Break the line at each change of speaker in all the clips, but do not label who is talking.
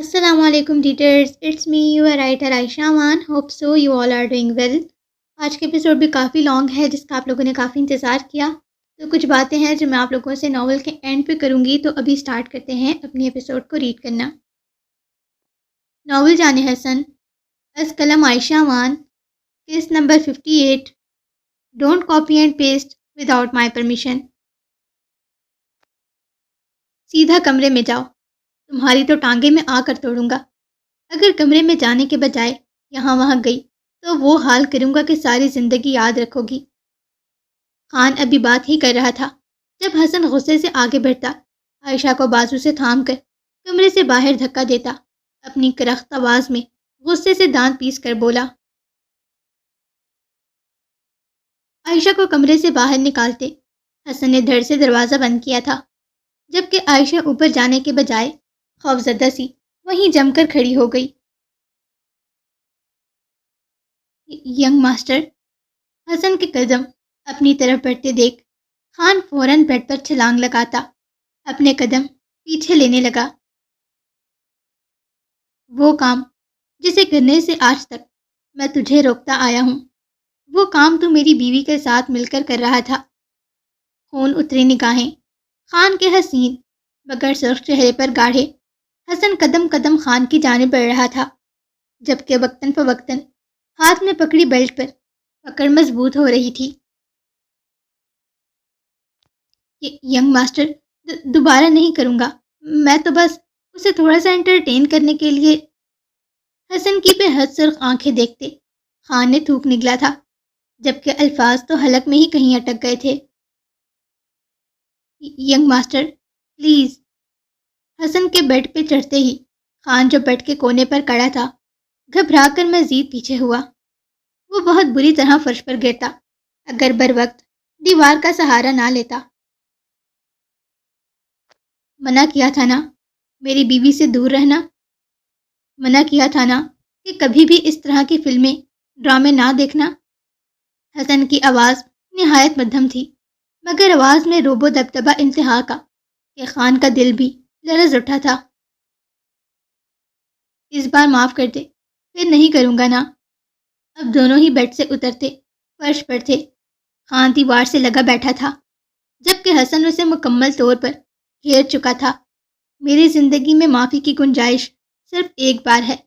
Assalamu alaikum teachers, it's me your writer Aisha Aman. Hope so you all are doing well. آج کے episode بھی کافی long ہے جس کا آپ لوگوں نے کافی انتظار کیا. تو کچھ باتیں ہیں جو میں آپ لوگوں سے ناول کے اینڈ پہ کروں گی. تو ابھی سٹارٹ کرتے ہیں اپنی ایپیسوڈ کو ریڈ کرنا. ناول جان حسن از قلم عائشہ امان. Case number 58. Don't copy and paste without my permission. سیدھا کمرے میں جاؤ. تمہاری تو ٹانگیں میں آ کر توڑوں گا. اگر کمرے میں جانے کے بجائے یہاں وہاں گئی تو وہ حال کروں گا کہ ساری زندگی یاد رکھو گی. خان ابھی بات ہی کر رہا تھا جب حسن غصے سے آگے بڑھتا، عائشہ کو بازو سے تھام کر کمرے سے باہر دھکا دیتا، اپنی کرخت آواز میں غصے سے دانت پیس کر بولا. عائشہ کو کمرے سے باہر نکالتے حسن نے دھڑ سے دروازہ بند کیا تھا، جبکہ عائشہ اوپر جانے کے بجائے خوفزدہ سی وہیں جم کر کھڑی ہو گئی. Young master. حسن کے قدم اپنی طرف بڑھتے دیکھ خان فوراً بیڈ پر چھلانگ لگاتا اپنے قدم پیچھے لینے لگا. وہ کام جسے کرنے سے آج تک میں تجھے روکتا آیا ہوں، وہ کام تو میری بیوی کے ساتھ مل کر رہا تھا. خون اتری نگاہیں خان کے حسین مگر سرخ چہرے پر گاڑے. حسن قدم قدم خان کی جانب بڑھ رہا تھا، جبکہ وقتاً فوقتاً ہاتھ میں پکڑی بیلٹ پر پکڑ مضبوط ہو رہی تھی. ینگ ماسٹر، دوبارہ نہیں کروں گا. میں تو بس اسے تھوڑا سا انٹرٹین کرنے کے لیے. حسن کی بے حد سرخ آنکھیں دیکھتے خان نے تھوک نگلا تھا، جبکہ الفاظ تو حلق میں ہی کہیں اٹک گئے تھے. Young master please. حسن کے بیڈ پہ چڑھتے ہی خان جو بیڈ کے کونے پر کڑا تھا گھبرا کر مزید پیچھے ہوا. وہ بہت بری طرح فرش پر گرتا اگر بر وقت دیوار کا سہارا نہ لیتا. منع کیا تھا نا میری بیوی سے دور رہنا. منع کیا تھا نا کہ کبھی بھی اس طرح کی فلمیں ڈرامے نہ دیکھنا. حسن کی آواز نہایت مدھم تھی، مگر آواز میں روب و دبدبہ انتہا کا کہ خان کا دل بھی لرز اٹھا تھا. اس بار معاف کر دے، پھر نہیں کروں گا نا. اب دونوں ہی بیڈ سے اترتے فرش پر تھے. خان دیوار سے لگا بیٹھا تھا، جبکہ حسن اسے مکمل طور پر گھیر چکا تھا. میری زندگی میں معافی کی گنجائش صرف ایک بار ہے،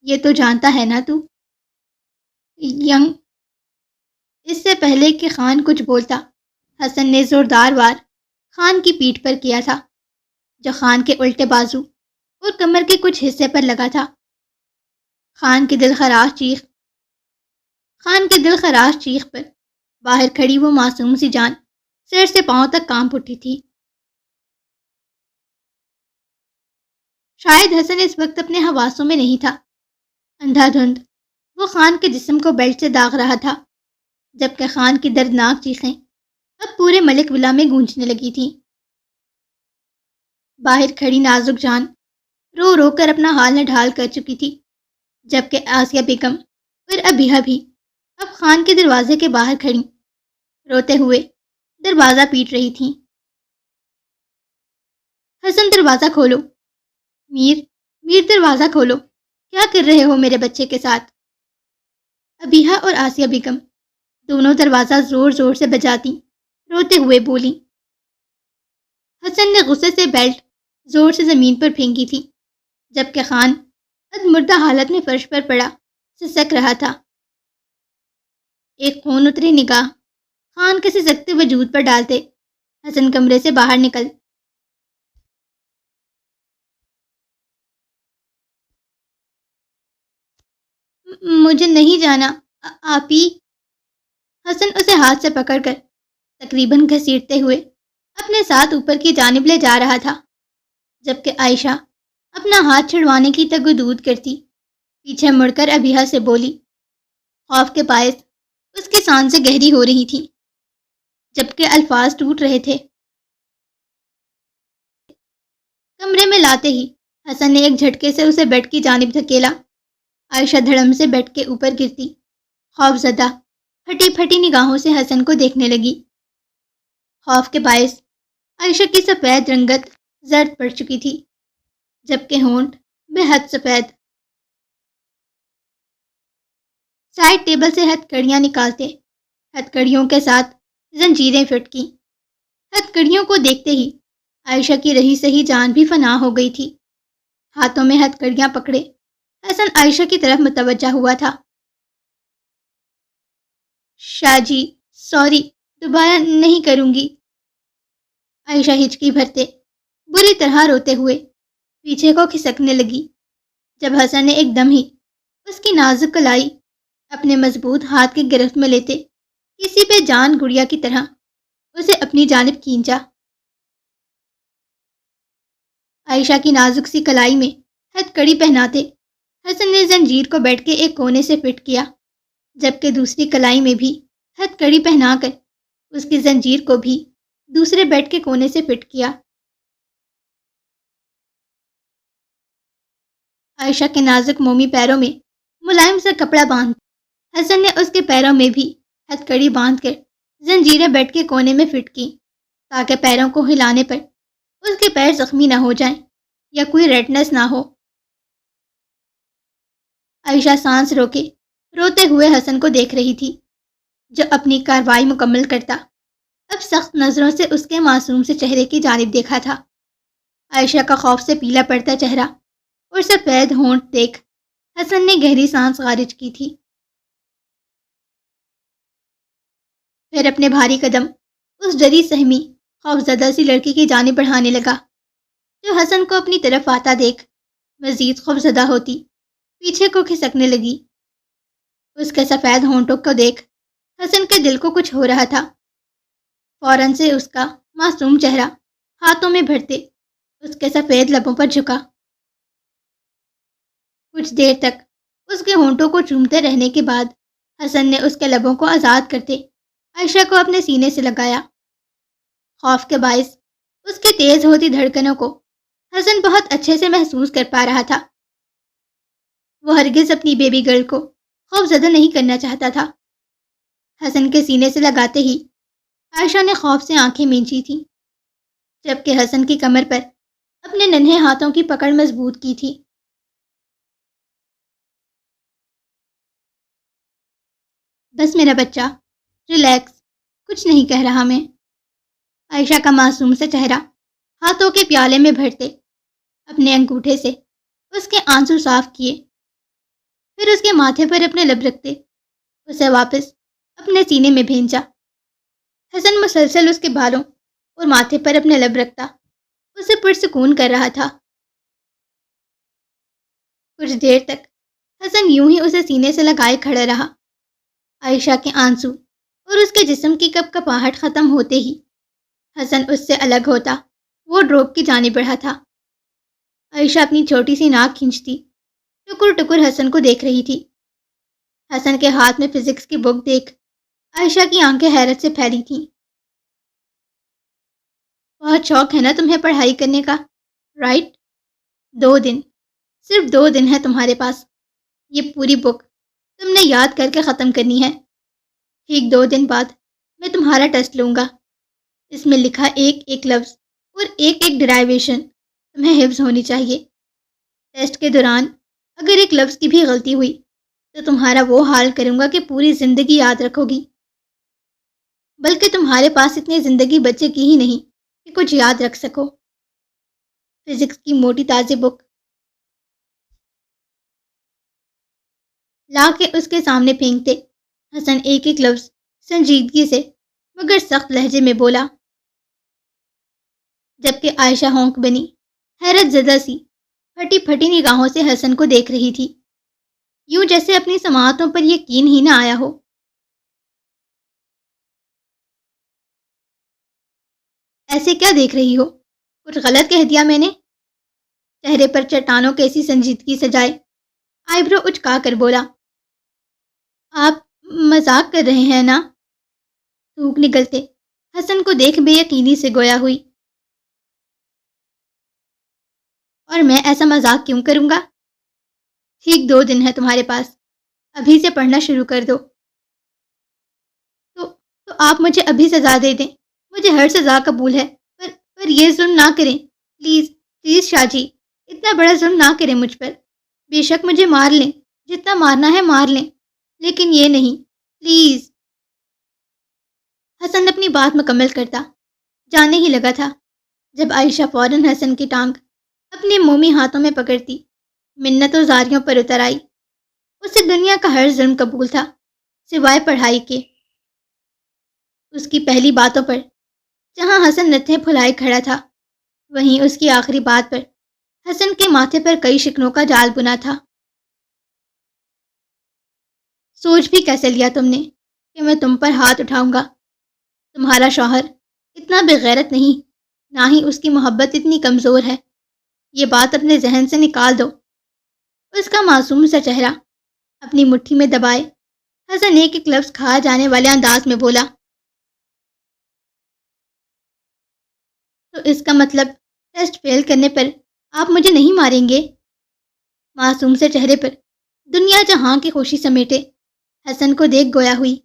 یہ تو جانتا ہے نا تو. ینگ. اس سے پہلے کہ خان کچھ بولتا، حسن نے زوردار وار خان کی پیٹھ پر کیا تھا، جو خان کے الٹے بازو اور کمر کے کچھ حصے پر لگا تھا. خان کی دل خراش چیخ پر باہر کھڑی وہ معصوم سی جان سر سے پاؤں تک کانپ اٹھی تھی. شاید حسن اس وقت اپنے حواسوں میں نہیں تھا. اندھا دھند وہ خان کے جسم کو بیلٹ سے داغ رہا تھا، جبکہ خان کی دردناک چیخیں اب پورے ملک ولا میں گونجنے لگی تھیں. باہر کھڑی نازک جان رو رو کر اپنا حال نڈھال کر چکی تھی، جبکہ آسیہ بیگم اور ابیہ بھی اب خان کے دروازے کے باہر کھڑی روتے ہوئے دروازہ پیٹ رہی تھیں. حسن دروازہ کھولو. میر دروازہ کھولو. کیا کر رہے ہو میرے بچے کے ساتھ؟ ابیہ اور آسیہ بیگم دونوں دروازہ زور زور سے بجاتی روتے ہوئے بولی. حسن نے غصے سے بیلٹ زور سے زمین پر پھینکی تھی، جبکہ خان ادمردہ حالت میں فرش پر پڑا سسک رہا تھا. ایک خون اتری نگاہ خان کے سسکتے وجود پر ڈالتے حسن کمرے سے باہر نکل مجھے نہیں جانا آپ ہی. حسن اسے ہاتھ سے پکڑ کر تقریباً گھسیٹتے ہوئے اپنے ساتھ اوپر کی جانب لے جا رہا تھا، جبکہ عائشہ اپنا ہاتھ چھڑوانے کی تگدود کرتی پیچھے مڑ کر ابیہ سے بولی. خوف کے باعث اس کی سانسیں گہری ہو رہی تھیں، جبکہ الفاظ ٹوٹ رہے تھے. کمرے میں لاتے ہی حسن نے ایک جھٹکے سے اسے بیڈ کی جانب دھکیلا. عائشہ دھڑم سے بیڈ کے اوپر گرتی خوف زدہ پھٹی پھٹی نگاہوں سے حسن کو دیکھنے لگی. خوف کے باعث عائشہ کی سفید رنگت زرد پڑ چکی تھی، جبکہ ہونٹ بے حد سفید۔ سائڈ ٹیبل سے ہتھ کڑیاں نکالتے ہتھ کڑیوں کے ساتھ زنجیریں فٹ کی۔ ہتھ کڑیوں کو دیکھتے ہی عائشہ کی رہی سہی جان بھی فنا ہو گئی تھی۔ ہاتھوں میں ہتھ کڑیاں پکڑے حسن عائشہ کی طرف متوجہ ہوا تھا۔ شاہ جی سوری، دوبارہ نہیں کروں گی۔ عائشہ ہچکی بھرتے بری طرح روتے ہوئے پیچھے کو کھسکنے لگی، جب حسن نے ایک دم ہی اس کی نازک کلائی اپنے مضبوط ہاتھ کی گرفت میں لیتے کسی پہ جان گڑیا کی طرح اسے اپنی جانب کھینچا۔ عائشہ کی نازک سی کلائی میں ہتھ کڑی پہناتے حسن نے زنجیر کو بیٹھ کے ایک کونے سے فٹ کیا، جبکہ دوسری کلائی میں بھی ہتھ کڑی پہنا کر اس کی زنجیر کو بھی دوسرے بیڈ کے کونے سے فٹ کیا۔ عائشہ کے نازک مومی پیروں میں ملائم سا کپڑا باندھ حسن نے اس کے پیروں میں بھی ہتھ کڑی باندھ کر زنجیریں بیڈ کے کونے میں فٹ کی، تاکہ پیروں کو ہلانے پر اس کے پیر زخمی نہ ہو جائیں یا کوئی ریڈنس نہ ہو۔ عائشہ سانس روکے روتے ہوئے حسن کو دیکھ رہی تھی، جو اپنی کارروائی مکمل کرتا اب سخت نظروں سے اس کے معصوم سے چہرے کی جانب دیکھا تھا۔ عائشہ کا خوف سے پیلا پڑتا چہرہ اور سفید ہونٹ دیکھ حسن نے گہری سانس خارج کی تھی، پھر اپنے بھاری قدم اس ڈری سہمی خوفزدہ سی لڑکی کی جانب بڑھانے لگا، جو حسن کو اپنی طرف آتا دیکھ مزید خوفزدہ ہوتی پیچھے کو کھسکنے لگی۔ اس کے سفید ہونٹوں کو دیکھ حسن کے دل کو کچھ ہو رہا تھا۔ فوراً سے اس کا معصوم چہرہ ہاتھوں میں بھرتے اس کے سفید لبوں پر جھکا۔ کچھ دیر تک اس کے ہونٹوں کو چومتے رہنے کے بعد حسن نے اس کے لبوں کو آزاد کرتے عائشہ کو اپنے سینے سے لگایا۔ خوف کے باعث اس کی تیز ہوتی دھڑکنوں کو حسن بہت اچھے سے محسوس کر پا رہا تھا۔ وہ ہرگز اپنی بیبی گرل کو خوفزدہ نہیں کرنا چاہتا تھا۔ حسن کے سینے سے لگاتے ہی عائشہ نے خوف سے آنکھیں مینچی تھیں، جبکہ حسن کی کمر پر اپنے ننھے ہاتھوں کی پکڑ مضبوط کی تھی۔ بس میرا بچہ، ریلیکس، کچھ نہیں کہہ رہا میں۔ عائشہ کا معصوم سے چہرہ ہاتھوں کے پیالے میں بھرتے اپنے انگوٹھے سے اس کے آنسو صاف کیے، پھر اس کے ماتھے پر اپنے لب رکھتے اسے واپس اپنے سینے میں بھینچا۔ حسن مسلسل اس کے بالوں اور ماتھے پر اپنے لب رکھتا اسے پرسکون کر رہا تھا۔ کچھ دیر تک حسن یوں ہی اسے سینے سے لگائے کھڑا رہا۔ عائشہ کے آنسو اور اس کے جسم کی کپ کپاہٹ ختم ہوتے ہی حسن اس سے الگ ہوتا وہ ڈروپ کی جانب بڑھا تھا۔ عائشہ اپنی چھوٹی سی ناک کھینچتی ٹکر ٹکر حسن کو دیکھ رہی تھی۔ حسن کے ہاتھ میں فزکس کی بک دیکھ عائشہ کی آنکھیں حیرت سے پھیلی تھیں۔ بہت شوق ہے نا تمہیں پڑھائی کرنے کا، رائٹ؟ 2 دن، صرف 2 دن ہے تمہارے پاس۔ یہ پوری بک تم نے یاد کر کے ختم کرنی ہے۔ ٹھیک 2 دن بعد میں تمہارا ٹیسٹ لوں گا۔ اس میں لکھا ایک ایک لفظ اور ایک ایک ڈرائیویشن تمہیں حفظ ہونی چاہیے۔ ٹیسٹ کے دوران اگر ایک لفظ کی بھی غلطی ہوئی تو تمہارا وہ حال کروں گا کہ پوری زندگی یاد رکھو گی، بلکہ تمہارے پاس اتنی زندگی بچے کی ہی نہیں کہ کچھ یاد رکھ سکو۔ فزکس کی موٹی تازی بک لا کے اس کے سامنے پھینکتے حسن ایک ایک لفظ سنجیدگی سے مگر سخت لہجے میں بولا، جبکہ عائشہ ہونک بنی حیرت زدہ سی پھٹی پھٹی نگاہوں سے حسن کو دیکھ رہی تھی، یوں جیسے اپنی سماعتوں پر یقین ہی نہ آیا ہو۔ ایسے کیا دیکھ رہی ہو؟ کچھ غلط کہہ دیا میں نے؟ چہرے پر چٹانوں کیسی سنجیدگی سجائے آئی برو اچکا کر بولا، آپ مذاق کر رہے ہیں نا؟ تھوک نکلتے حسن کو دیکھ بے یقینی سے گویا ہوئی، اور میں ایسا مذاق کیوں کروں گا؟ ٹھیک 2 دن ہے تمہارے پاس، ابھی سے پڑھنا شروع کر دو۔ تو آپ مجھے ابھی سزا دے دیں، مجھے ہر سزا قبول ہے، پر یہ ظلم نہ کریں، پلیز پلیز شاہ جی، اتنا بڑا ظلم نہ کریں مجھ پر. بے شک مجھے مار لیں، جتنا مارنا ہے مار لیں، لیکن یہ نہیں، پلیز. حسن اپنی بات مکمل کرتا جانے ہی لگا تھا جب عائشہ فوراً حسن کی ٹانگ اپنے مومی ہاتھوں میں پکڑتی منت و زاریوں پر اتر آئی. اسے دنیا کا ہر ظلم قبول تھا سوائے پڑھائی کے. اس کی پہلی باتوں پر جہاں حسن نتھے پھلائے کھڑا تھا، وہیں اس کی آخری بات پر حسن کے ماتھے پر کئی شکنوں کا جال بنا تھا. سوچ بھی کیسے لیا تم نے کہ میں تم پر ہاتھ اٹھاؤں گا؟ تمہارا شوہر اتنا بے غیرت نہیں، نہ ہی اس کی محبت اتنی کمزور ہے. یہ بات اپنے ذہن سے نکال دو. اس کا معصوم سا چہرہ اپنی مٹھی میں دبائے حسن ایک ایک لفظ کھا جانے والے انداز میں بولا، تو اس کا مطلب ٹیسٹ فیل کرنے پر آپ مجھے نہیں ماریں گے؟ معصوم سے چہرے پر دنیا جہاں کی خوشی سمیٹے حسن کو دیکھ گویا ہوئی.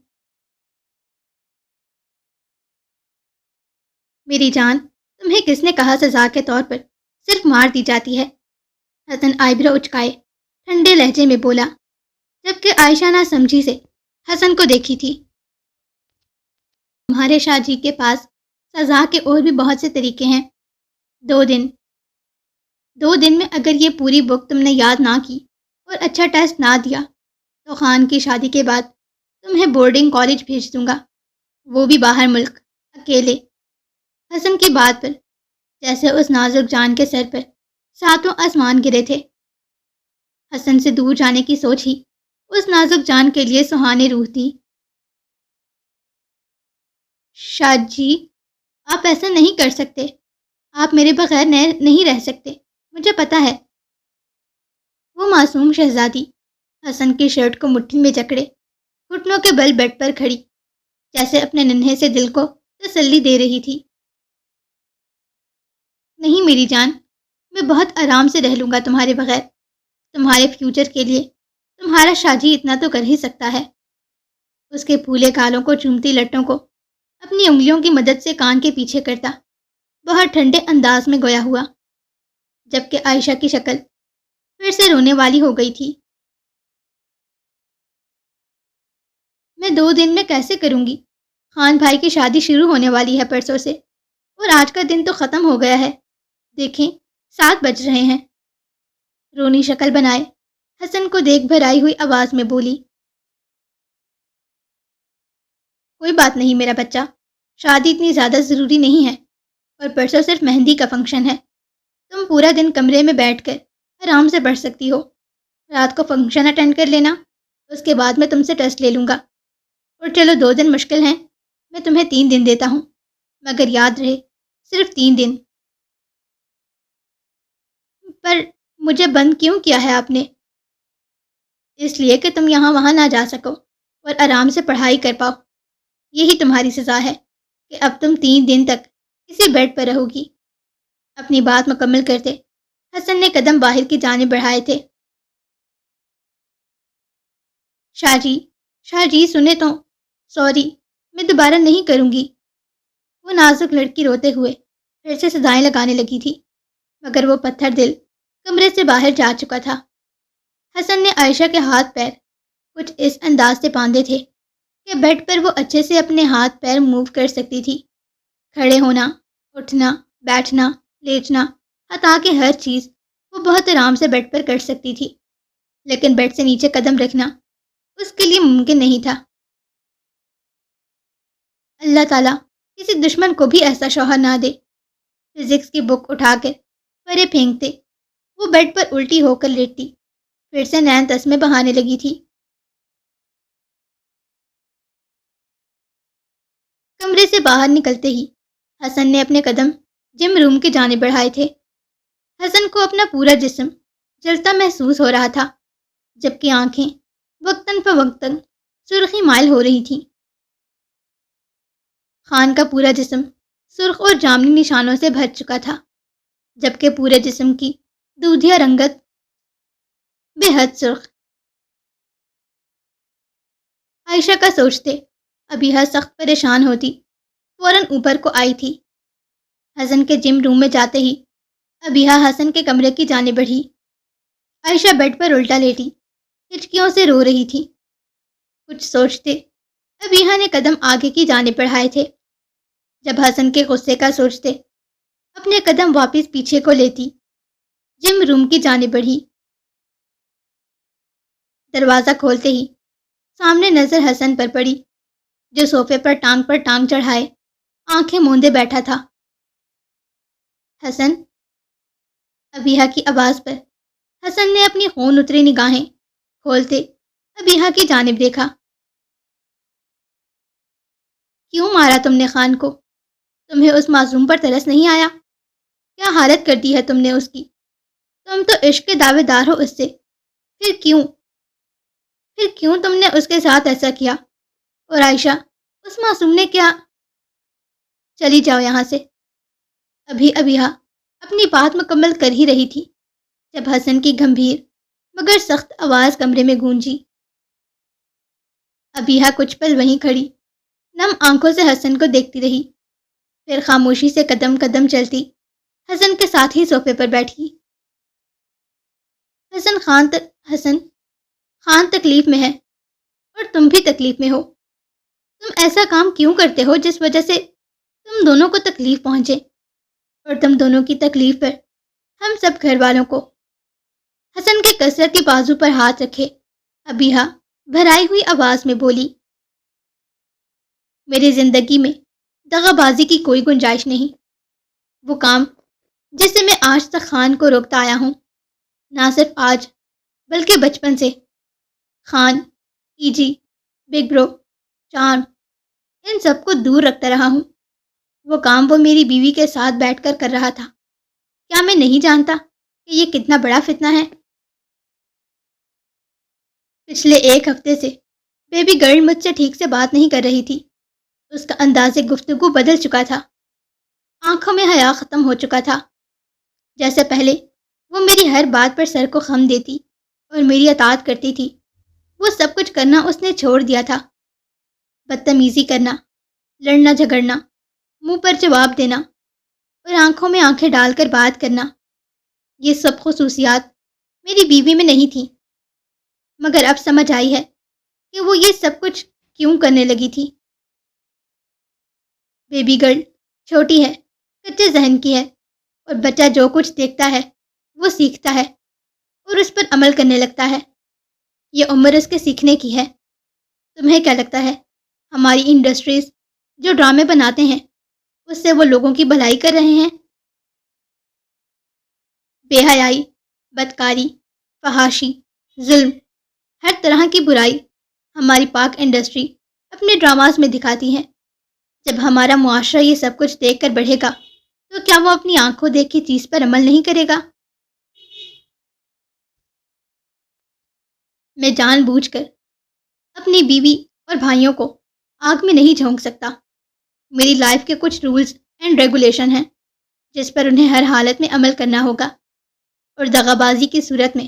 میری جان، تمہیں کس نے کہا سزا کے طور پر صرف مار دی جاتی ہے؟ حسن آئی برو اچکائے ٹھنڈے لہجے میں بولا، جبکہ عائشہ نہ سمجھی سے حسن کو دیکھی تھی. تمہارے شاہ جی کے پاس سزا کے اور بھی بہت سے طریقے ہیں. 2 دن 2 دن میں اگر یہ پوری بک تم نے یاد نہ کی اور اچھا ٹیسٹ نہ دیا تو خان کی شادی کے بعد تمہیں بورڈنگ کالج بھیج دوں گا، وہ بھی باہر ملک، اکیلے. حسن کی بات پر جیسے اس نازک جان کے سر پر 7 آسمان گرے تھے. حسن سے دور جانے کی سوچ ہی اس نازک جان کے لیے سہانے روح تھی. شاہ جی، آپ ایسا نہیں کر سکتے. آپ میرے بغیر نہیں رہ سکتے، مجھے پتا ہے. وہ معصوم شہزادی حسن کی شرٹ کو مٹھی میں جکڑے گھٹنوں کے بل بیڈ پر کھڑی جیسے اپنے ننھے سے دل کو تسلی دے رہی تھی. نہیں میری جان، میں بہت آرام سے رہ لوں گا تمہارے بغیر. تمہارے فیوچر کے لیے تمہارا شاہ جی اتنا تو کر ہی سکتا ہے. اس کے پھولے گالوں کو چومتی لٹوں کو اپنی انگلیوں کی مدد سے کان کے پیچھے کرتا بہت ٹھنڈے انداز میں گویا ہوا، جبکہ عائشہ کی شکل پھر سے رونے والی ہو گئی تھی. میں 2 دن میں کیسے کروں گی؟ خان بھائی کی شادی شروع ہونے والی ہے پرسوں سے، اور آج کا دن تو ختم ہو گیا ہے. دیکھیں 7 بج رہے ہیں. رونی شکل بنائے حسن کو دیکھ بھر آئی ہوئی آواز میں بولی، کوئی بات نہیں میرا بچہ، شادی اتنی زیادہ ضروری نہیں ہے، اور پرسوں صرف مہندی کا فنکشن ہے. تم پورا دن کمرے میں بیٹھ کر آرام سے پڑھ سکتی ہو. رات کو فنکشن اٹینڈ کر لینا، اس کے بعد میں تم سے ٹیسٹ لے لوں گا. اور چلو 2 دن مشکل ہیں، میں تمہیں 3 دن دیتا ہوں، مگر یاد رہے صرف 3 دن. پر مجھے بند کیوں کیا ہے آپ نے؟ اس لیے کہ تم یہاں وہاں نہ جا سکو اور آرام سے پڑھائی کر پاؤ. یہی تمہاری سزا ہے کہ اب تم 3 دن تک اسی بیڈ پر رہو گی. اپنی بات مکمل کرتے حسن نے قدم باہر کی جانب بڑھائے تھے. شاہ جی سنے تو، سوری، میں دوبارہ نہیں کروں گی. وہ نازک لڑکی روتے ہوئے پھر سے سدائیں لگانے لگی تھی، مگر وہ پتھر دل کمرے سے باہر جا چکا تھا. حسن نے عائشہ کے ہاتھ پیر کچھ اس انداز سے باندھے تھے کہ بیڈ پر وہ اچھے سے اپنے ہاتھ پیر موو کر سکتی تھی. کھڑے ہونا، اٹھنا، بیٹھنا، لیٹنا، حتیٰ کہ ہر چیز وہ بہت آرام سے بیڈ پر کر سکتی تھی، لیکن بیڈ سے نیچے قدم رکھنا اس کے لیے ممکن نہیں تھا. اللہ تعالیٰ کسی دشمن کو بھی ایسا شوہر نہ دے. فزکس کی بک اٹھا کر پرے پھینکتے وہ بیڈ پر الٹی ہو کر لیٹتی پھر سے نین تسمے بہانے لگی تھی. کمرے سے باہر نکلتے ہی حسن نے اپنے قدم جم روم کی جانب بڑھائے تھے. حسن کو اپنا پورا جسم جلتا محسوس ہو رہا تھا، جبکہ آنکھیں وقتاً فوقتاً سرخی مائل ہو رہی تھیں. خان کا پورا جسم سرخ اور جامنی نشانوں سے بھر چکا تھا، جبکہ پورے جسم کی دودھیا رنگت بے حد سرخ. عائشہ کا سوچتے ابیحہ سخت پریشان ہوتی فوراً اوپر کو آئی تھی. حسن کے جم روم میں جاتے ہی ابیہا حسن کے کمرے کی جانب بڑھی۔ عائشہ بیڈ پر الٹا لیٹی ہچکیوں سے رو رہی تھی۔ کچھ سوچتے ابیہا نے قدم آگے کی جانب بڑھائے تھے، جب حسن کے غصے کا سوچتے اپنے قدم واپس پیچھے کو لیتی جم روم کی جانب بڑھی۔ دروازہ کھولتے ہی سامنے نظر حسن پر پڑی، جو صوفے پر ٹانگ چڑھائے آنکھیں موندے بیٹھا تھا۔ حسن، ابیہا کی آواز پر حسن نے اپنی خون اتری نگاہیں کھولتے ابیہا کی جانب دیکھا۔ کیوں مارا تم نے خان کو؟ تمہیں اس معصوم پر ترس نہیں آیا؟ کیا حالت کر دی ہے تم نے اس کی؟ تم تو عشق کے دعوے دار ہو اس سے، پھر کیوں تم نے اس کے ساتھ ایسا کیا؟ اور عائشہ، اس معصوم نے کیا؟ چلی جاؤ یہاں سے۔ ابھی ابیہا اپنی بات مکمل کر ہی رہی تھی جب حسن کی گمبھیر مگر سخت آواز کمرے میں گونجی۔ ابیہا کچھ پل وہیں کھڑی نم آنکھوں سے حسن کو دیکھتی رہی، پھر خاموشی سے قدم قدم چلتی حسن کے ساتھ ہی صوفے پر بیٹھی۔ حسن خان تکلیف میں ہے اور تم بھی تکلیف میں ہو۔ تم ایسا کام کیوں کرتے ہو جس وجہ سے تم دونوں کو تکلیف پہنچے، اور تم دونوں کی تکلیف پر ہم سب گھر والوں کو۔ حسن کے کثرت کے بازو پر ہاتھ رکھے ابیہا بھرائی ہوئی آواز میں بولی، میری زندگی میں دغا بازی کی کوئی گنجائش نہیں۔ وہ کام جسے میں آج تک خان کو روکتا آیا ہوں، نہ صرف آج بلکہ بچپن سے، خان، ایجی، بگ برو، چارم، ان سب کو دور رکھتا رہا ہوں۔ وہ کام وہ میری بیوی کے ساتھ بیٹھ کر رہا تھا۔ کیا میں نہیں جانتا کہ یہ کتنا بڑا فتنہ ہے؟ پچھلے ایک ہفتے سے بیبی گرل مجھ سے ٹھیک سے بات نہیں کر رہی تھی۔ اس کا انداز گفتگو بدل چکا تھا، آنکھوں میں حیا ختم ہو چکا تھا۔ جیسے پہلے وہ میری ہر بات پر سر کو خم دیتی اور میری اطاعت کرتی تھی، وہ سب کچھ کرنا اس نے چھوڑ دیا تھا۔ بدتمیزی کرنا، لڑنا جھگڑنا، منہ پر جواب دینا اور آنکھوں میں آنکھیں ڈال کر بات کرنا، یہ سب خصوصیات میری بیوی میں نہیں تھیں، مگر اب سمجھ آئی ہے کہ وہ یہ سب کچھ کیوں کرنے لگی تھی۔ بیبی گرل چھوٹی ہے، کچے ذہن کی ہے، اور بچہ جو کچھ دیکھتا ہے وہ سیکھتا ہے اور اس پر عمل کرنے لگتا ہے۔ یہ عمر اس کے سیکھنے کی ہے۔ تمہیں کیا لگتا ہے ہماری انڈسٹریز جو ڈرامے بناتے ہیں اس سے وہ لوگوں کی بھلائی کر رہے ہیں؟ بے حیائی، بدکاری، فحاشی، ظلم، ہر طرح کی برائی ہماری پاک انڈسٹری اپنے ڈراماز میں دکھاتی ہے۔ جب ہمارا معاشرہ یہ سب کچھ دیکھ کر بڑھے گا تو کیا وہ اپنی آنکھوں دیکھی چیز پر عمل نہیں کرے گا؟ میں جان بوجھ کر اپنی بیوی اور بھائیوں کو آگ میں نہیں جھونک سکتا۔ میری لائف کے کچھ رولز اینڈ ریگولیشن ہیں جس پر انہیں ہر حالت میں عمل کرنا ہوگا، اور دغا بازی کی صورت میں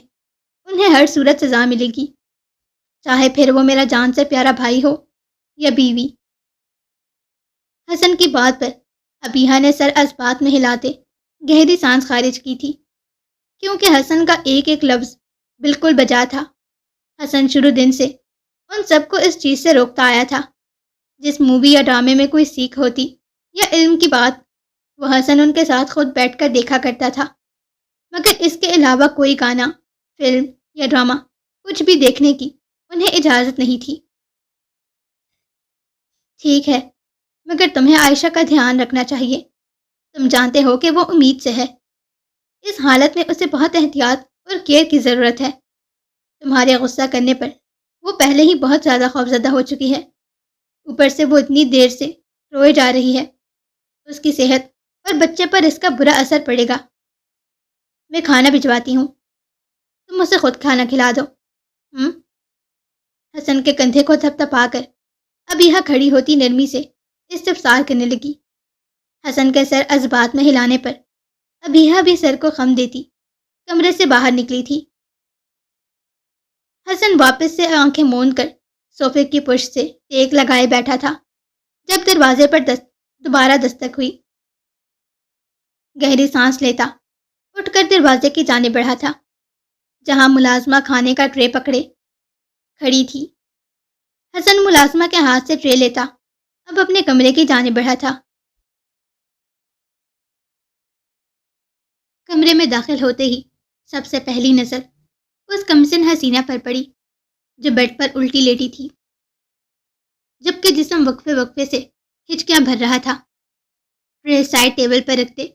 انہیں ہر صورت سزا ملے گی، چاہے پھر وہ میرا جان سے پیارا بھائی ہو یا بیوی۔ حسن کی بات پر ابیہا نے سر اسبات میں ہلاتے گہری سانس خارج کی تھی، کیونکہ حسن کا ایک ایک لفظ بالکل بجا تھا۔ حسن شروع دن سے ان سب کو اس چیز سے روکتا آیا تھا۔ جس مووی یا ڈرامے میں کوئی سیکھ ہوتی یا علم کی بات، وہ حسن ان کے ساتھ خود بیٹھ کر دیکھا کرتا تھا، مگر اس کے علاوہ کوئی گانا، فلم یا ڈرامہ کچھ بھی دیکھنے کی انہیں اجازت نہیں تھی۔ ٹھیک ہے، مگر تمہیں عائشہ کا دھیان رکھنا چاہیے۔ تم جانتے ہو کہ وہ امید سے ہے۔ اس حالت میں اسے بہت احتیاط اور کیئر کی ضرورت ہے۔ تمہارے غصہ کرنے پر وہ پہلے ہی بہت زیادہ خوفزدہ ہو چکی ہے، اوپر سے وہ اتنی دیر سے روئے جا رہی ہے۔ اس کی صحت اور بچے پر اس کا برا اثر پڑے گا۔ میں کھانا بھجواتی ہوں، تم اسے خود کھانا کھلا دو۔ حسن کے کندھے کو تھپتھپا کر ابیہا کھڑی ہوتی نرمی سے استفسار کرنے لگی۔ حسن کے سر اسبات میں ہلانے پر ابیہا بھی سر کو خم دیتی کمرے سے باہر نکلی تھی۔ حسن واپس سے آنکھیں موند کر صوفے کی پشت سے ٹیک لگائے بیٹھا تھا جب دروازے پر دوبارہ دستک ہوئی۔ گہری سانس لیتا اٹھ کر دروازے کی جانب بڑھا تھا، جہاں ملازمہ کھانے کا ٹرے پکڑے کھڑی تھی۔ حسن ملازمہ کے ہاتھ سے ٹرے لیتا اب اپنے کمرے کی جانب بڑھا تھا۔ کمرے میں داخل ہوتے ہی سب سے پہلی نظر اس کمسن حسینہ پر پڑی جو بیڈ پر الٹی لیٹی تھی، جبکہ جسم وقفے وقفے سے ہچکیاں بھر رہا تھا۔ ٹرے سائڈ ٹیبل پر رکھتے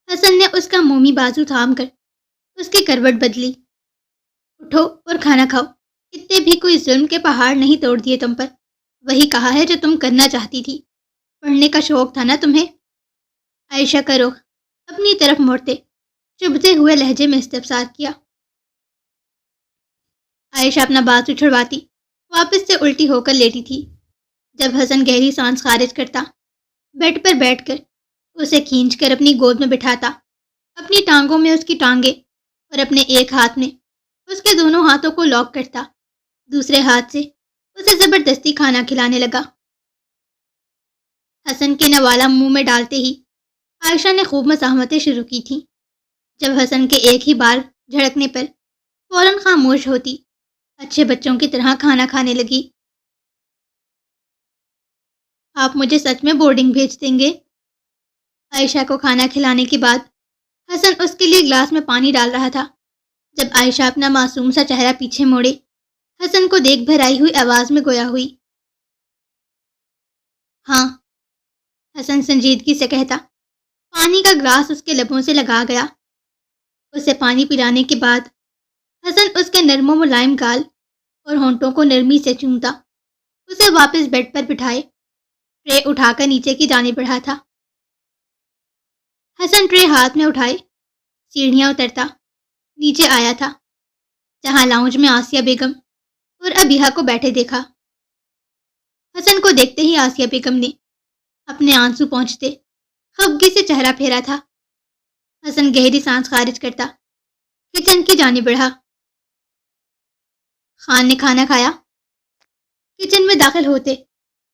حسن نے اس کا مومی بازو تھام کر اس کی کروٹ بدلی۔ اٹھو اور کھانا کھاؤ، اتنے بھی کوئی ظلم کے پہاڑ نہیں توڑ دیے تم پر، وہی کہا ہے جو تم کرنا چاہتی تھی، پڑھنے کا شوق تھا نا تمہیں۔ عائشہ کا رخ اپنی طرف موڑتے چبھتے ہوئے لہجے میں استفسار کیا۔ عائشہ اپنا بازو چھڑواتی واپس سے الٹی ہو کر لیٹی تھی، جب حسن گہری سانس خارج کرتا بیڈ پر بیٹھ کر اسے کھینچ کر اپنی گود میں بٹھاتا، اپنی ٹانگوں میں اس کی ٹانگیں اور اپنے ایک ہاتھ میں اس کے دونوں ہاتھوں کو لاک کرتا، دوسرے ہاتھ سے اسے زبردستی کھانا کھلانے لگا۔ حسن کے نوالا منہ میں ڈالتے ہی عائشہ نے خوب مزاحمتیں شروع کی تھیں۔ جب حسن کے ایک ہی بار جھڑکنے پر فوراً خاموش ہوتی، اچھے بچوں کی طرح کھانا کھانے لگی۔ آپ مجھے سچ میں بورڈنگ بھیج دیں گے؟ عائشہ کو کھانا کھلانے کے بعد حسن اس کے لیے گلاس میں پانی ڈال رہا تھا، جب عائشہ اپنا معصوم سا چہرہ پیچھے موڑے حسن کو دیکھ بھرائی ہوئی آواز میں گویا ہوئی۔ ہاں، حسن سنجیدگی سے کہتا، پانی کا گلاس اس کے لبوں سے لگا گیا۔ اسے پانی پلانے کے بعد حسن اس کے نرم و ملائم گال اور ہونٹوں کو نرمی سے چومتا اسے واپس بیڈ پر بٹھائے ٹرے اٹھا کر نیچے کی جانب بڑھا تھا۔ حسن ٹرے ہاتھ میں اٹھائے سیڑھیاں اترتا نیچے آیا تھا، جہاں لاؤنج میں آسیہ بیگم اور ابیہا کو بیٹھے دیکھا۔ حسن کو دیکھتے ہی آسیہ بیگم نے اپنے آنسو پہنچتے خفگی سے چہرہ پھیرا تھا۔ حسن گہری سانس خارج کرتا کچن کی جانب بڑھا۔ خان نے کھانا کھایا؟ کچن میں داخل ہوتے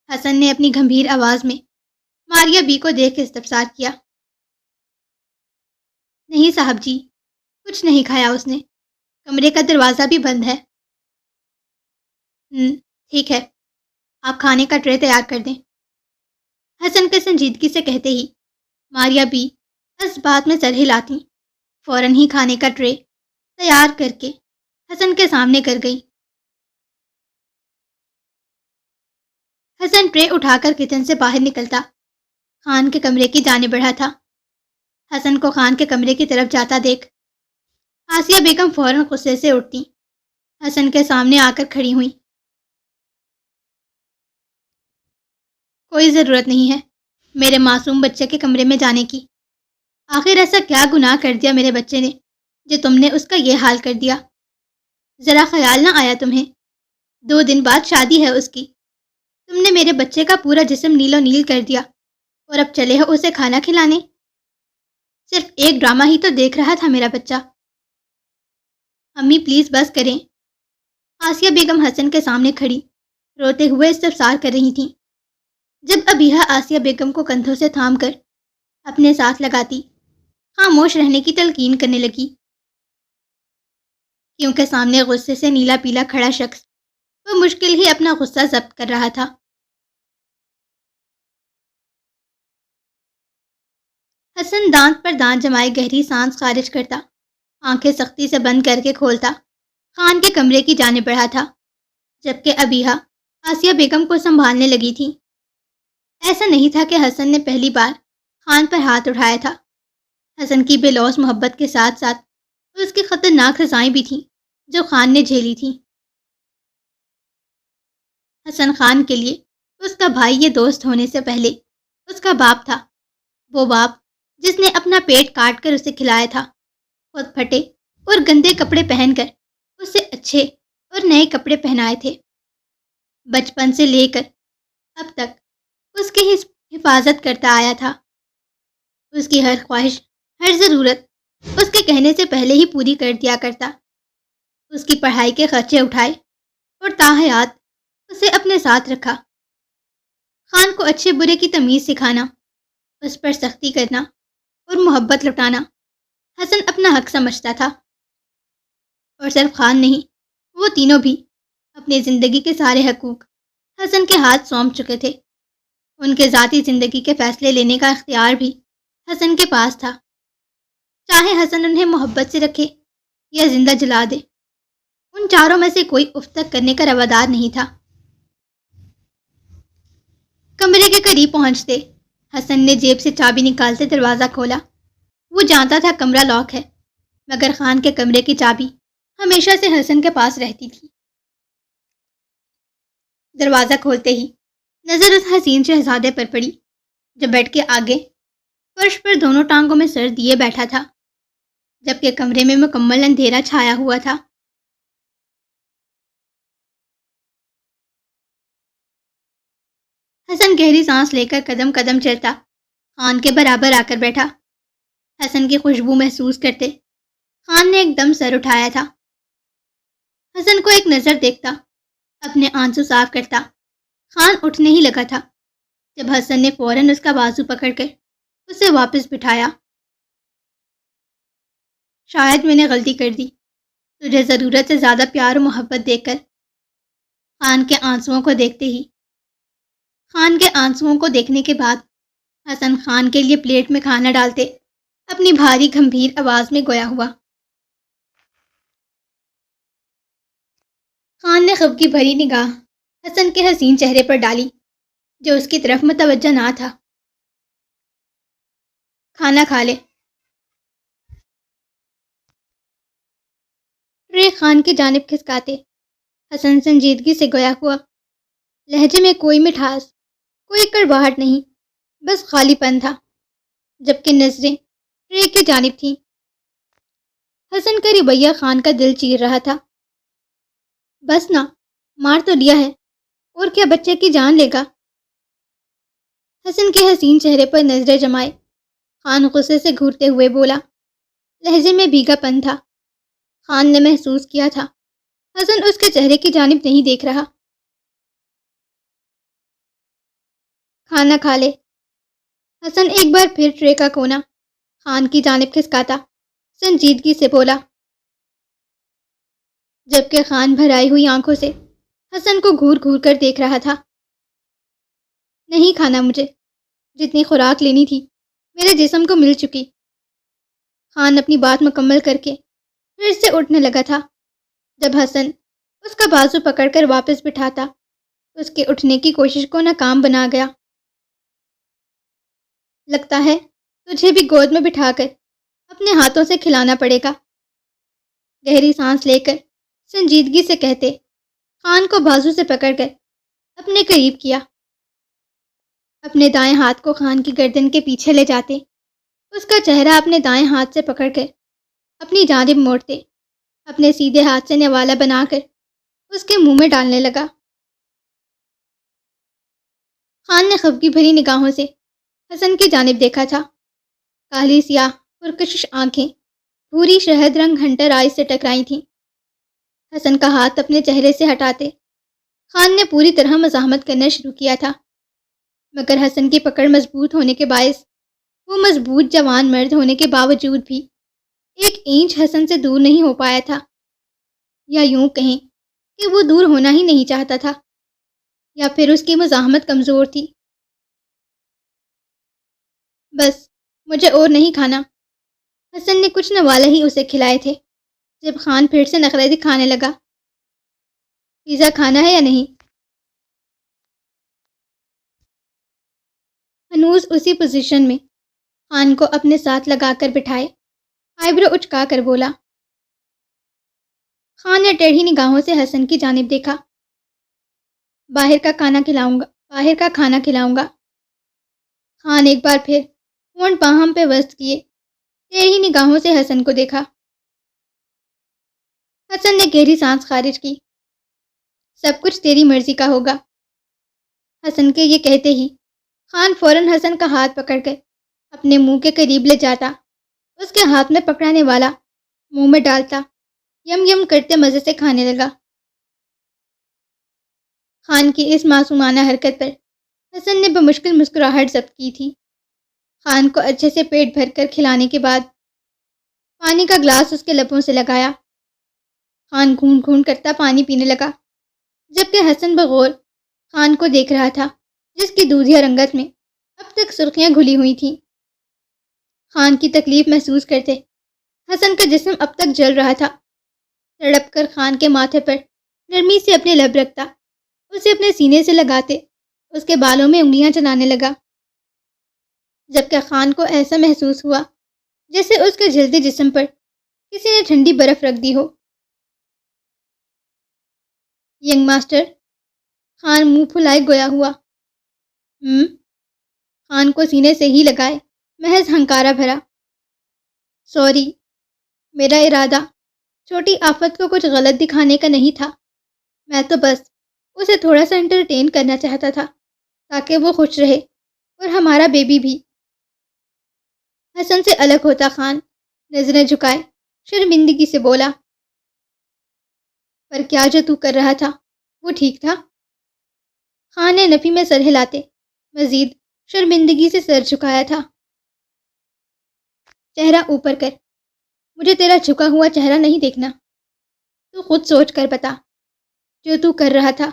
حسن نے اپنی گمبھیر آواز میں ماریا بی کو دیکھ کے استفسار کیا۔ نہیں صاحب جی، کچھ نہیں کھایا اس نے، کمرے کا دروازہ بھی بند ہے۔ ٹھیک ہے، آپ کھانے کا ٹرے تیار کر دیں، حسن کے سنجیدگی سے کہتے ہی ماریا بی اس بات میں سر ہلاتی فوراً ہی کھانے کا ٹرے تیار کر کے حسن کے سامنے کر گئی۔ حسن ٹرے اٹھا کر کچن سے باہر نکلتا خان کے کمرے کی جانب بڑھا تھا۔ حسن کو خان کے کمرے کی طرف جاتا دیکھ آسیہ بیگم فوراً غصے سے اٹھتی حسن کے سامنے آ کر کھڑی ہوئی۔ کوئی ضرورت نہیں ہے میرے معصوم بچے کے کمرے میں جانے کی، آخر ایسا کیا گناہ کر دیا میرے بچے نے جو تم نے اس کا یہ حال کر دیا؟ ذرا خیال نہ آیا تمہیں؟ 2 دن بعد شادی ہے اس کی، تم نے میرے بچے کا پورا جسم نیلو نیل کر دیا اور اب چلے ہو اسے کھانا کھلانے؟ صرف ایک ڈرامہ ہی تو دیکھ رہا تھا میرا بچہ۔ امی پلیز بس کریں، آسیہ بیگم حسن کے سامنے کھڑی روتے ہوئے استفسار کر رہی تھیں، جب ابیہا آسیہ بیگم کو کندھوں سے تھام کر اپنے ساتھ لگاتی خاموش رہنے کی تلقین کرنے لگی، کیونکہ سامنے غصے سے نیلا پیلا کھڑا شخص وہ مشکل ہی اپنا غصہ ضبط کر رہا تھا۔ حسن دانت پر دانت جمائے گہری سانس خارج کرتا آنکھیں سختی سے بند کر کے کھولتا خان کے کمرے کی جانب بڑھا تھا، جبکہ ابیہا آسیہ بیگم کو سنبھالنے لگی تھی۔ ایسا نہیں تھا کہ حسن نے پہلی بار خان پر ہاتھ اٹھایا تھا، حسن کی بے لوث محبت کے ساتھ ساتھ اس کی خطرناک سزائیں بھی تھیں جو خان نے جھیلی تھیں۔ حسن خان کے لیے اس کا بھائی یہ دوست ہونے سے پہلے اس کا باپ تھا، وہ باپ جس نے اپنا پیٹ کاٹ کر اسے کھلایا تھا، خود پھٹے اور گندے کپڑے پہن کر اسے اچھے اور نئے کپڑے پہنائے تھے، بچپن سے لے کر اب تک اس کی حفاظت کرتا آیا تھا، اس کی ہر خواہش ہر ضرورت اس کے کہنے سے پہلے ہی پوری کر دیا کرتا، اس کی پڑھائی کے خرچے اٹھائے اور تاحیات اسے اپنے ساتھ رکھا۔ خان کو اچھے برے کی تمیز سکھانا، اس پر سختی کرنا اور محبت لوٹانا حسن اپنا حق سمجھتا تھا، اور صرف خان نہیں، وہ تینوں بھی اپنی زندگی کے سارے حقوق حسن کے ہاتھ سونپ چکے تھے۔ ان کے ذاتی زندگی کے فیصلے لینے کا اختیار بھی حسن کے پاس تھا، چاہے حسن انہیں محبت سے رکھے یا زندہ جلا دے۔ ان چاروں میں سے کوئی اف تک کرنے کا روادار نہیں تھا۔ کمرے کے قریب پہنچتے حسن نے جیب سے چابی نکالتے دروازہ کھولا۔ وہ جانتا تھا کمرہ لاک ہے، مگر خان کے کمرے کی چابی ہمیشہ سے حسن کے پاس رہتی تھی۔ دروازہ کھولتے ہی نظر اس حسین شہزادے پر پڑی جو بیڈ کے آگے فرش پر دونوں ٹانگوں میں سر دیے بیٹھا تھا، جبکہ کمرے میں مکمل اندھیرا چھایا ہوا تھا۔ حسن گہری سانس لے کر قدم قدم چلتا خان کے برابر آ کر بیٹھا۔ حسن کی خوشبو محسوس کرتے خان نے ایک دم سر اٹھایا تھا۔ حسن کو ایک نظر دیکھتا اپنے آنسو صاف کرتا خان اٹھنے ہی لگا تھا جب حسن نے فوراً اس کا بازو پکڑ کر اسے واپس بٹھایا۔ شاید میں نے غلطی کر دی، تجھے ضرورت سے زیادہ پیار و محبت دے کر۔ خان کے آنسوؤں کو دیکھتے ہی خان کے آنسوؤں کو دیکھنے کے بعد حسن خان کے لیے پلیٹ میں کھانا ڈالتے اپنی بھاری گمبھیر آواز میں گویا ہوا۔ خان نے خفگی بھری نگاہ حسن کے حسین چہرے پر ڈالی جو اس کی طرف متوجہ نہ تھا۔ کھانا کھا لے۔ ٹرے خان کی جانب کھسکاتے حسن سنجیدگی سے گویا ہوا، لہجے میں کوئی مٹھاس، کوئی کڑواہٹ نہیں، بس خالی پن تھا، جبکہ نظریں ٹرے کی جانب تھیں۔ حسن کا رویہ خان کا دل چیر رہا تھا۔ بس نا، مار تو لیا ہے، اور کیا بچے کی جان لے گا؟ حسن کے حسین چہرے پر نظریں جمائے خان غصے سے گھورتے ہوئے بولا، لہجے میں بھیگا پن تھا۔ خان نے محسوس کیا تھا حسن اس کے چہرے کی جانب نہیں دیکھ رہا۔ کھانا کھا لے۔ حسن ایک بار پھر ٹرے کا کونا خان کی جانب کھسکاتا سنجیدگی سے بولا، جبکہ خان بھرائی ہوئی آنکھوں سے حسن کو گھور گھور کر دیکھ رہا تھا۔ نہیں کھانا مجھے، جتنی خوراک لینی تھی میرے جسم کو مل چکی۔ خان اپنی بات مکمل کر کے پھر سے اٹھنے لگا تھا جب حسن اس کا بازو پکڑ کر واپس بٹھاتا اس کے اٹھنے کی کوشش کو ناکام بنا گیا۔ لگتا ہے تجھے بھی گود میں بٹھا کر اپنے ہاتھوں سے کھلانا پڑے گا، گہری سانس لے کر سنجیدگی سے کہتے خان کو بازو سے پکڑ کر اپنے قریب کیا۔ اپنے دائیں ہاتھ کو خان کی گردن کے پیچھے لے جاتے اس کا چہرہ اپنے دائیں ہاتھ سے پکڑ کر اپنی جانب موڑتے اپنے سیدھے ہاتھ سے نوالا بنا کر اس کے منہ میں ڈالنے لگا۔ خان نے خفگی بھری نگاہوں سے حسن کی جانب دیکھا تھا۔ کالی سیاہ پرکشش آنکھیں بھوری شہد رنگ ہنٹر آئز سے ٹکرائی تھیں۔ حسن کا ہاتھ اپنے چہرے سے ہٹاتے خان نے پوری طرح مزاحمت کرنا شروع کیا تھا، مگر حسن کی پکڑ مضبوط ہونے کے باعث وہ مضبوط جوان مرد ہونے کے باوجود بھی ایک اینچ حسن سے دور نہیں ہو پایا تھا، یا یوں کہیں کہ وہ دور ہونا ہی نہیں چاہتا تھا، یا پھر اس کی مزاحمت کمزور تھی۔ بس مجھے اور نہیں کھانا۔ حسن نے کچھ نوالے ہی اسے کھلائے تھے جب خان پھر سے نخرے دکھانے لگا۔ پیزا کھانا ہے یا نہیں؟ ہنوز اسی پوزیشن میں خان کو اپنے ساتھ لگا کر بٹھائے آئیبرو اچکا کر بولا۔ خان نے ٹیڑھی نگاہوں سے حسن کی جانب دیکھا۔ باہر کا کھانا کھلاؤں گا۔ خان ایک بار پھر ہونٹ باہم پہ وسط کیے ٹیڑھی نگاہوں سے حسن کو دیکھا۔ حسن نے گہری سانس خارج کی۔ سب کچھ تیری مرضی کا ہوگا۔ حسن کے یہ کہتے ہی خان فوراً حسن کا ہاتھ پکڑ کر اپنے منہ کے قریب لے جاتا، اس کے ہاتھ میں پکڑانے والا منہ میں ڈالتا، یم یم کرتے مزے سے کھانے لگا۔ خان کی اس معصومانہ حرکت پر حسن نے بمشکل مسکراہٹ ضبط کی تھی۔ خان کو اچھے سے پیٹ بھر کر کھلانے کے بعد پانی کا گلاس اس کے لبوں سے لگایا۔ خان گھونٹ گھونٹ کرتا پانی پینے لگا، جبکہ حسن بغور خان کو دیکھ رہا تھا، جس کی دودھیا رنگت میں اب تک سرخیاں گھلی ہوئی تھیں۔ خان کی تکلیف محسوس کرتے حسن کا جسم اب تک جل رہا تھا۔ تڑپ کر خان کے ماتھے پر نرمی سے اپنے لب رکھتا، اسے اپنے سینے سے لگاتے اس کے بالوں میں انگلیاں چلانے لگا، جبکہ خان کو ایسا محسوس ہوا جیسے اس کے جلدے جسم پر کسی نے ٹھنڈی برف رکھ دی ہو۔ ینگ ماسٹر، خان منہ پھلائے گویا ہوا۔ خان کو سینے سے ہی لگائے محض ہنکارا بھرا۔ سوری، میرا ارادہ چھوٹی آفت کو کچھ غلط دکھانے کا نہیں تھا، میں تو بس اسے تھوڑا سا انٹرٹین کرنا چاہتا تھا تاکہ وہ خوش رہے اور ہمارا بیبی بھی۔ حسن سے الگ ہوتا خان نظریں جھکائے شرمندگی سے بولا، پر کیا جو تو کر رہا تھا وہ ٹھیک تھا؟ خان نے نفی میں سر ہلاتے مزید شرمندگی سے سر جھکایا تھا۔ چہرہ اوپر کر، مجھے تیرا جھکا ہوا چہرہ نہیں دیکھنا۔ تو خود سوچ کر بتا، جو تو کر رہا تھا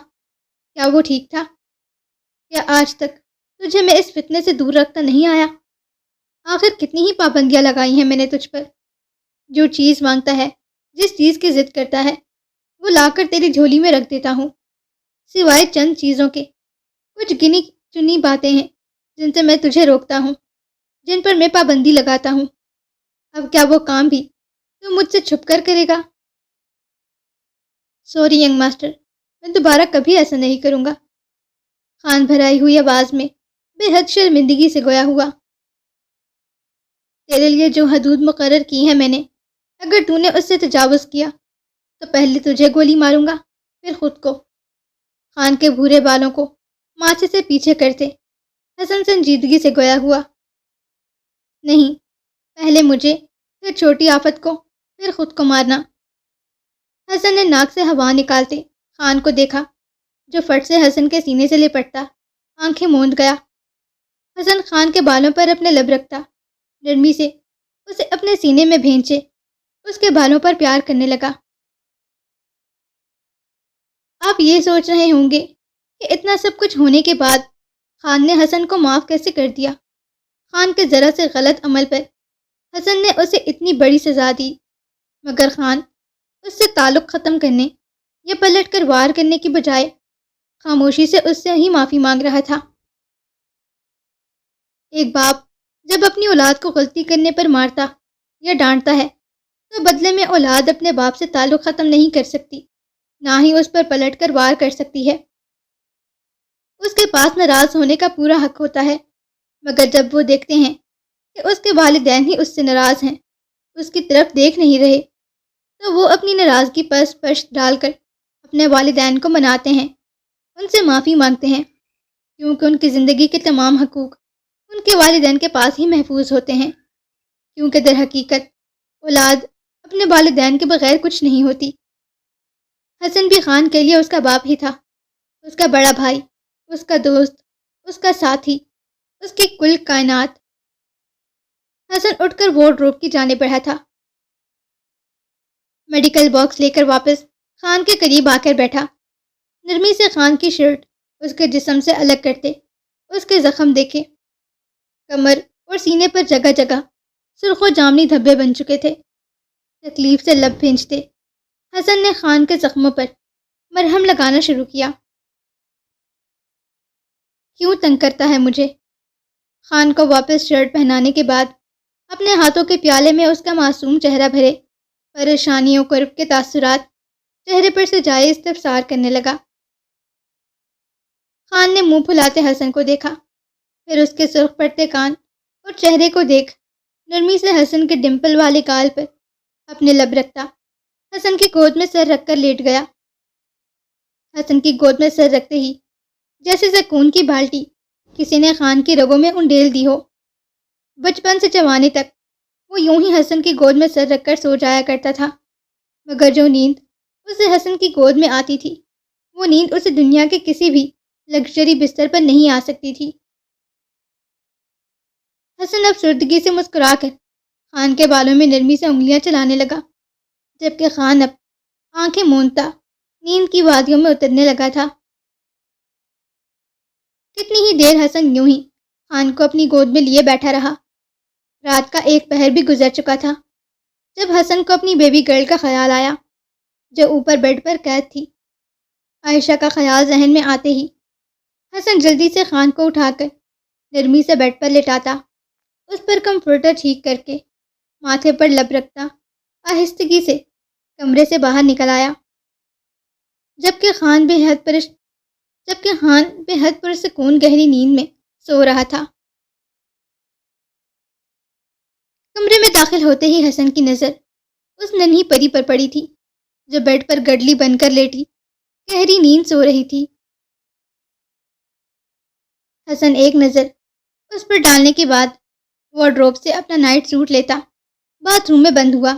کیا وہ ٹھیک تھا؟ کیا آج تک تجھے میں اس فتنے سے دور رکھتا نہیں آیا؟ آخر کتنی ہی پابندیاں لگائی ہیں میں نے تجھ پر۔ جو چیز مانگتا ہے، جس چیز کی ضد کرتا ہے، وہ لا کر تیری جھولی میں رکھ دیتا ہوں، سوائے چند چیزوں کے۔ کچھ گنی چنی باتیں ہیں جن سے میں تجھے روکتا ہوں، جن پر میں پابندی لگاتا ہوں۔ اب کیا وہ کام بھی تو مجھ سے چھپ کر کرے گا؟ سوری ینگ ماسٹر، میں دوبارہ کبھی ایسا نہیں کروں گا۔ خان بھرائی ہوئی آواز میں بے حد شرمندگی سے گویا ہوا۔ تیرے لیے جو حدود مقرر کی ہیں میں نے، اگر تو نے اس سے تجاوز کیا تو پہلے تجھے گولی ماروں گا، پھر خود کو۔ خان کے بھورے بالوں کو ماچھے سے پیچھے کرتے حسن سنجیدگی سے گویا ہوا، نہیں، پہلے مجھے، پھر چھوٹی آفت کو، پھر خود کو مارنا۔ حسن نے ناک سے ہوا نکالتے خان کو دیکھا، جو فٹ سے حسن کے سینے سے لپٹتا آنکھیں موند گیا۔ حسن خان کے بالوں پر اپنے لب رکھتا، نرمی سے اسے اپنے سینے میں بھینچے اس کے بالوں پر پیار کرنے لگا۔ آپ یہ سوچ رہے ہوں گے کہ اتنا سب کچھ ہونے کے بعد خان نے حسن کو معاف کیسے کر دیا؟ خان کے ذرا سے غلط عمل پر حسن نے اسے اتنی بڑی سزا دی، مگر خان اس سے تعلق ختم کرنے یا پلٹ کر وار کرنے کی بجائے خاموشی سے اس سے ہی معافی مانگ رہا تھا۔ ایک باپ جب اپنی اولاد کو غلطی کرنے پر مارتا یا ڈانٹتا ہے تو بدلے میں اولاد اپنے باپ سے تعلق ختم نہیں کر سکتی، نہ ہی اس پر پلٹ کر وار کر سکتی ہے۔ اس کے پاس ناراض ہونے کا پورا حق ہوتا ہے، مگر جب وہ دیکھتے ہیں کہ اس کے والدین ہی اس سے ناراض ہیں، اس کی طرف دیکھ نہیں رہے، تو وہ اپنی ناراضگی پر پشت ڈال کر اپنے والدین کو مناتے ہیں، ان سے معافی مانگتے ہیں، کیونکہ ان کی زندگی کے تمام حقوق ان کے والدین کے پاس ہی محفوظ ہوتے ہیں، کیونکہ در حقیقت اولاد اپنے والدین کے بغیر کچھ نہیں ہوتی۔ حسن بھی خان کے لیے اس کا باپ ہی تھا، اس کا بڑا بھائی، اس کا دوست، اس کا ساتھی، اس کی کل کائنات۔ حسن اٹھ کر وارڈ روب کی جانب بڑھا تھا، میڈیکل باکس لے کر واپس خان کے قریب آ کر بیٹھا، نرمی سے خان کی شرٹ اس کے جسم سے الگ کرتے اس کے زخم دیکھے، کمر اور سینے پر جگہ جگہ سرخ و جامنی دھبے بن چکے تھے۔ تکلیف سے لب بھینچتے حسن نے خان کے زخموں پر مرہم لگانا شروع کیا۔ کیوں تنگ کرتا ہے مجھے؟ خان کو واپس شرٹ پہنانے کے بعد اپنے ہاتھوں کے پیالے میں اس کا معصوم چہرہ بھرے پریشانیوں قرب کے تاثرات چہرے پر سے جائے استفسار کرنے لگا۔ خان نے منہ پھلاتے حسن کو دیکھا، پھر اس کے سرخ پڑتے کان اور چہرے کو دیکھ نرمی سے حسن کے ڈمپل والے گال پر اپنے لب رکھتا حسن کی گود میں سر رکھ کر لیٹ گیا۔ حسن کی گود میں سر رکھتے ہی جیسے سکون کی بالٹی کسی نے خان کی رگوں میں انڈیل دی ہو۔ بچپن سے جوانی تک وہ یوں ہی حسن کی گود میں سر رکھ کر سو جایا کرتا تھا، مگر جو نیند اسے حسن کی گود میں آتی تھی، وہ نیند اسے دنیا کے کسی بھی لگژری بستر پر نہیں آ سکتی تھی۔ حسن افسردگی سے مسکرا کر خان کے بالوں میں نرمی سے انگلیاں چلانے لگا، جبکہ خان اب آنکھیں موندتا نیند کی وادیوں میں اترنے لگا تھا۔ کتنی ہی دیر حسن یوں ہی خان کو اپنی گود میں لیے بیٹھا رہا۔ رات کا ایک پہر بھی گزر چکا تھا جب حسن کو اپنی بیبی گرل کا خیال آیا جو اوپر بیڈ پر قید تھی۔ عائشہ کا خیال ذہن میں آتے ہی حسن جلدی سے خان کو اٹھا کر نرمی سے بیڈ پر لٹاتا، اس پر کمفرٹر ٹھیک کر کے ماتھے پر لب رکھتا آہستگی سے کمرے سے باہر نکل آیا، جبکہ خان بے حد پرسکون گہری نیند میں سو رہا تھا۔ کمرے میں داخل ہوتے ہی حسن کی نظر اس ننھی پری پر پڑی تھی جو بیڈ پر گڈلی بن کر لیٹی گہری نیند سو رہی تھی۔ حسن ایک نظر اس پر ڈالنے کے بعد وارڈروب سے اپنا نائٹ سوٹ لیتا باتھ روم میں بند ہوا۔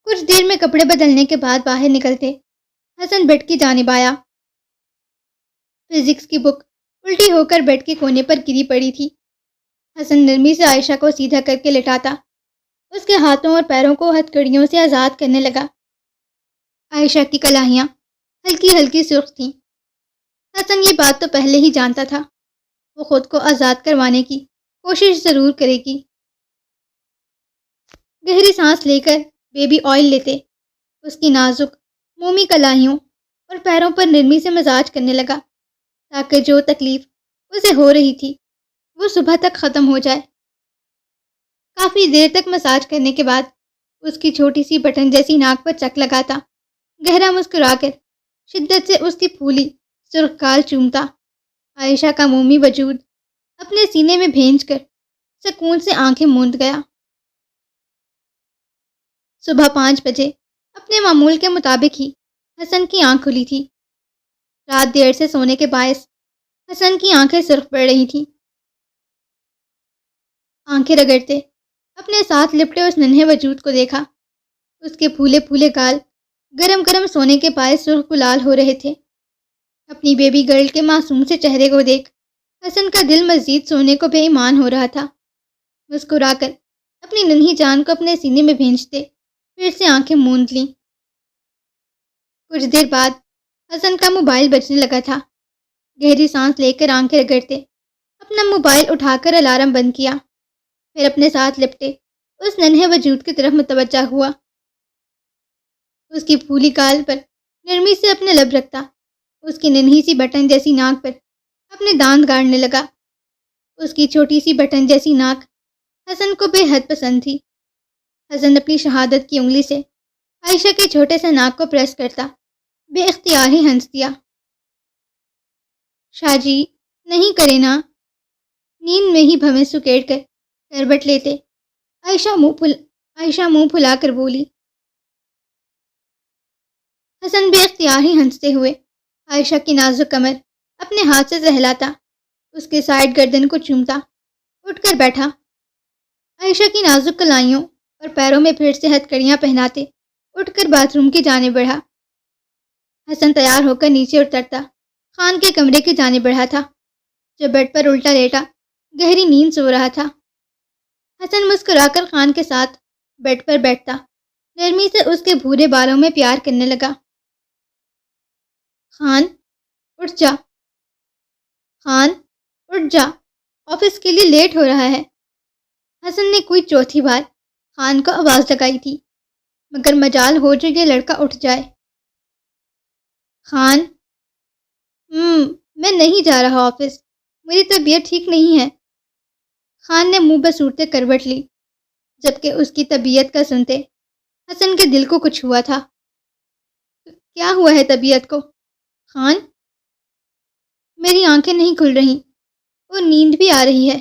کچھ دیر میں کپڑے بدلنے کے بعد باہر نکلتے حسن بیڈ کی جانب آیا۔ فزکس کی بک الٹی ہو کر بیڈ کے کونے پر گری پڑی تھی۔ حسن نرمی سے عائشہ کو سیدھا کر کے لٹاتا اس کے ہاتھوں اور پیروں کو ہتھکڑیوں سے آزاد کرنے لگا۔ عائشہ کی کلاہیاں ہلکی ہلکی سرخ تھیں۔ حسن یہ بات تو پہلے ہی جانتا تھا، وہ خود کو آزاد کروانے کی کوشش ضرور کرے گی۔ گہری سانس لے کر بیبی آئل لیتے اس کی نازک مومی کلاہیوں اور پیروں پر نرمی سے مزاج کرنے لگا تاکہ جو تکلیف اسے ہو رہی تھی وہ صبح تک ختم ہو جائے۔ کافی دیر تک مساج کرنے کے بعد اس کی چھوٹی سی بٹن جیسی ناک پر چک لگاتا، گہرا مسکرا کر شدت سے اس کی پھولی سرخ گال چومتا، عائشہ کا مومی وجود اپنے سینے میں بھینج کر سکون سے آنکھیں موند گیا۔ صبح 5 بجے اپنے معمول کے مطابق ہی حسن کی آنکھ کھلی تھی۔ رات دیر سے سونے کے باعث حسن کی آنکھیں سرخ پڑ رہی تھیں۔ آنکھیں رگڑتے اپنے ساتھ لپٹے اس ننھے وجود کو دیکھا، اس کے پھولے پھولے گال گرم گرم سونے کے باعث سرخ گلال ہو رہے تھے۔ اپنی بیبی گرل کے معصوم سے چہرے کو دیکھ حسن کا دل مزید سونے کو بے ایمان ہو رہا تھا۔ مسکرا کر اپنی ننھی جان کو اپنے سینے میں بھینچتے پھر سے آنکھیں موند لیں۔ کچھ دیر بعد حسن کا موبائل بجنے لگا تھا۔ گہری سانس لے کر آنکھیں رگڑتے اپنا موبائل اٹھا کر الارم بند کیا، پھر اپنے ساتھ لپٹے اس ننھے وجود کی طرف متوجہ ہوا۔ اس کی پھولی گال پر نرمی سے اپنے لب رکھتا اس کی ننھی سی بٹن جیسی ناک پر اپنے دانت گاڑنے لگا۔ اس کی چھوٹی سی بٹن جیسی ناک حسن کو بے حد پسند تھی۔ حسن اپنی شہادت کی انگلی سے عائشہ کے چھوٹے سے ناک کو پریس کرتا بے اختیار ہی ہنس دیا۔ شاہ جی نہیں کرے نا، نیند میں ہی بھویں سکیڑ کر کروٹ لیتے عائشہ منہ پھلا کر بولی۔ حسن بے اختیار ہی ہنستے ہوئے عائشہ کی نازک کمر اپنے ہاتھ سے سہلاتا اس کے سائڈ گردن کو چومتا اٹھ کر بیٹھا۔ عائشہ کی نازک کلائیوں اور پیروں میں پھر سے ہتھکڑیاں پہناتے اٹھ کر باتھ روم کی جانب بڑھا۔ حسن تیار ہو کر نیچے اترتا خان کے کمرے کی جانب بڑھا تھا جو بیڈ پر الٹا لیٹا گہری نیند سو رہا تھا۔ حسن مسکرا کر خان کے ساتھ بیڈ پر بیٹھتا نرمی سے اس کے بھورے بالوں میں پیار کرنے لگا۔ خان اٹھ جا، خان اٹھ جا، آفس کے لیے لیٹ ہو رہا ہے۔ حسن نے کوئی چوتھی بار خان کو آواز لگائی تھی، مگر مجال ہو جو یہ لڑکا اٹھ جائے۔ خان میں نہیں جا رہا آفس، میری طبیعت ٹھیک نہیں ہے۔ خان نے منہ بسوڑتے کروٹ لی، جبکہ اس کی طبیعت کا سنتے حسن کے دل کو کچھ ہوا تھا۔ کیا ہوا ہے طبیعت کو؟ خان، میری آنکھیں نہیں کھل رہی اور نیند بھی آ رہی ہے۔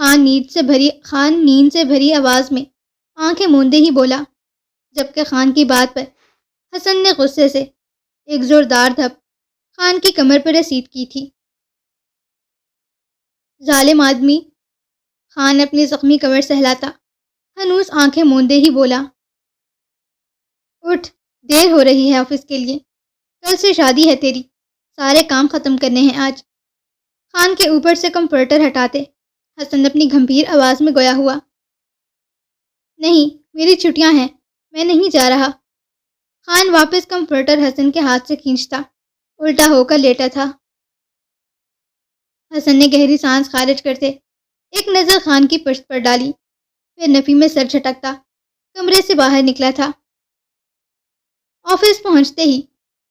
خان نیند سے بھری آواز میں آنکھیں موندے ہی بولا، جبکہ خان کی بات پر حسن نے غصے سے ایک زوردار دھپ خان کی کمر پر رسید کی تھی۔ ظالم آدمی، خان اپنی زخمی کمر سہلاتا ہنوز آنکھیں موندے ہی بولا۔ اٹھ، دیر ہو رہی ہے آفس کے لیے، کل سے شادی ہے تیری، سارے کام ختم کرنے ہیں آج۔ خان کے اوپر سے کمفرٹر ہٹاتے حسن اپنی گھمبیر آواز میں گویا ہوا۔ نہیں، میری چھٹیاں ہیں، میں نہیں جا رہا۔ خان واپس کمفرٹر حسن کے ہاتھ سے کھینچتا الٹا ہو کر لیٹا تھا۔ حسن نے گہری سانس خارج کرتے ایک نظر خان کی پشت پر ڈالی، پھر نفی میں سر جھٹکتا کمرے سے باہر نکلا تھا۔ آفس پہنچتے ہی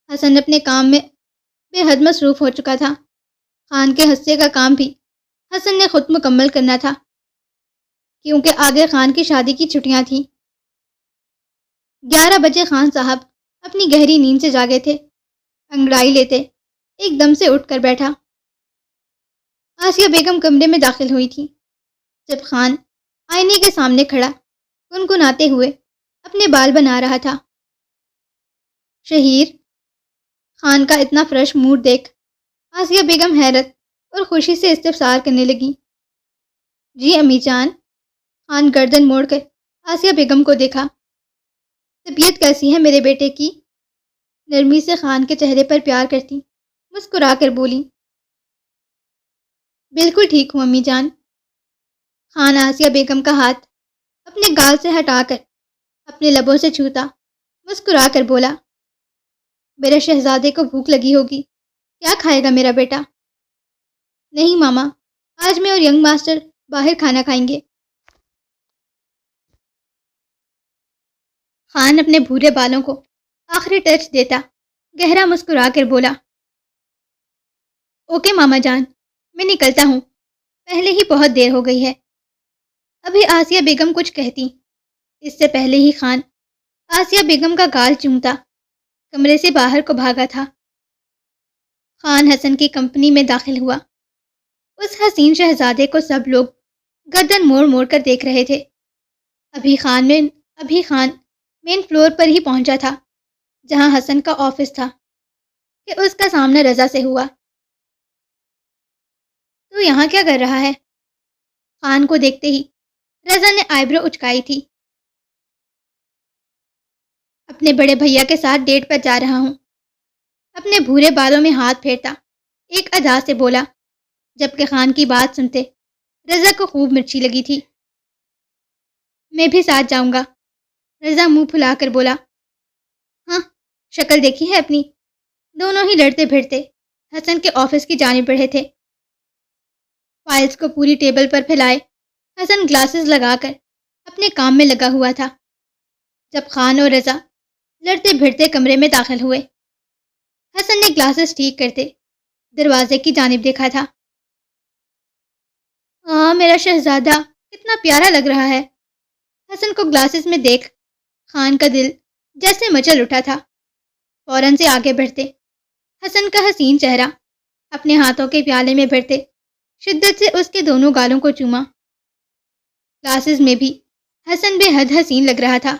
حسن اپنے کام میں بے حد مصروف ہو چکا تھا۔ خان کے حصے کا کام بھی حسن نے خود مکمل کرنا تھا، کیونکہ آگے خان کی شادی کی چھٹیاں تھیں۔ 11 بجے خان صاحب اپنی گہری نیند سے جاگے تھے۔ انگڑائی لیتے ایک دم سے اٹھ کر بیٹھا۔ آسیہ بیگم کمرے میں داخل ہوئی تھی جب خان آئینے کے سامنے کھڑا گنگناتے ہوئے اپنے بال بنا رہا تھا۔ شہیر، خان کا اتنا فریش موڈ دیکھ آسیہ بیگم حیرت اور خوشی سے استفسار کرنے لگی۔ جی امی جان۔ خان گردن موڑ کر آسیہ بیگم کو دیکھا۔ طبیعت کیسی ہے میرے بیٹے کی؟ نرمی سے خان کے چہرے پر پیار کرتی مسکرا کر بولی۔ بالکل ٹھیک ہوں امی جان۔ خان آسیہ بیگم کا ہاتھ اپنے گال سے ہٹا کر اپنے لبوں سے چھوتا مسکرا کر بولا، میرے شہزادے کو بھوک لگی ہوگی، کیا کھائے گا میرا بیٹا؟ نہیں ماما، آج میں اور ینگ ماسٹر باہر کھانا کھائیں گے۔ خان اپنے بھورے بالوں کو آخری ٹچ دیتا گہرا مسکرا کر بولا، اوکے ماما جان، میں نکلتا ہوں، پہلے ہی بہت دیر ہو گئی ہے۔ ابھی آسیہ بیگم کچھ کہتی اس سے پہلے ہی خان آسیہ بیگم کا گال چومتا کمرے سے باہر کو بھاگا تھا۔ خان حسن کی کمپنی میں داخل ہوا۔ اس حسین شہزادے کو سب لوگ گردن موڑ موڑ کر دیکھ رہے تھے۔ ابھی خان مین فلور پر ہی پہنچا تھا جہاں حسن کا آفس تھا کہ اس کا سامنا رضا سے ہوا۔ تو یہاں کیا کر رہا ہے؟ خان کو دیکھتے ہی رضا نے آئیبرو اچکائی تھی۔ اپنے بڑے بھیا کے ساتھ ڈیٹ پر جا رہا ہوں، اپنے بھورے بالوں میں ہاتھ پھیرتا ایک ادا سے بولا، جبکہ خان کی بات سنتے رضا کو خوب مرچی لگی تھی۔ میں بھی ساتھ جاؤں گا، رضا منہ پھلا کر بولا۔ ہاں، شکل دیکھی ہے اپنی؟ دونوں ہی لڑتے بھیڑتے حسن کے آفس کی جانب بڑھے تھے۔ فائلز کو پوری ٹیبل پر پھیلائے حسن گلاسز لگا کر اپنے کام میں لگا ہوا تھا جب خان اور رضا لڑتے بھیڑتے کمرے میں داخل ہوئے۔ حسن نے گلاسز ٹھیک کرتے دروازے کی جانب دیکھا تھا۔ میرا شہزادہ کتنا پیارا لگ رہا ہے۔ حسن کو گلاسز میں دیکھ خان کا دل جیسے مچل اٹھا تھا۔ فوراً سے آگے بڑھتے حسن کا حسین چہرہ اپنے ہاتھوں کے پیالے میں بھرتے شدت سے اس کے دونوں گالوں کو چوما۔ گلاسز میں بھی حسن بے حد حسین لگ رہا تھا۔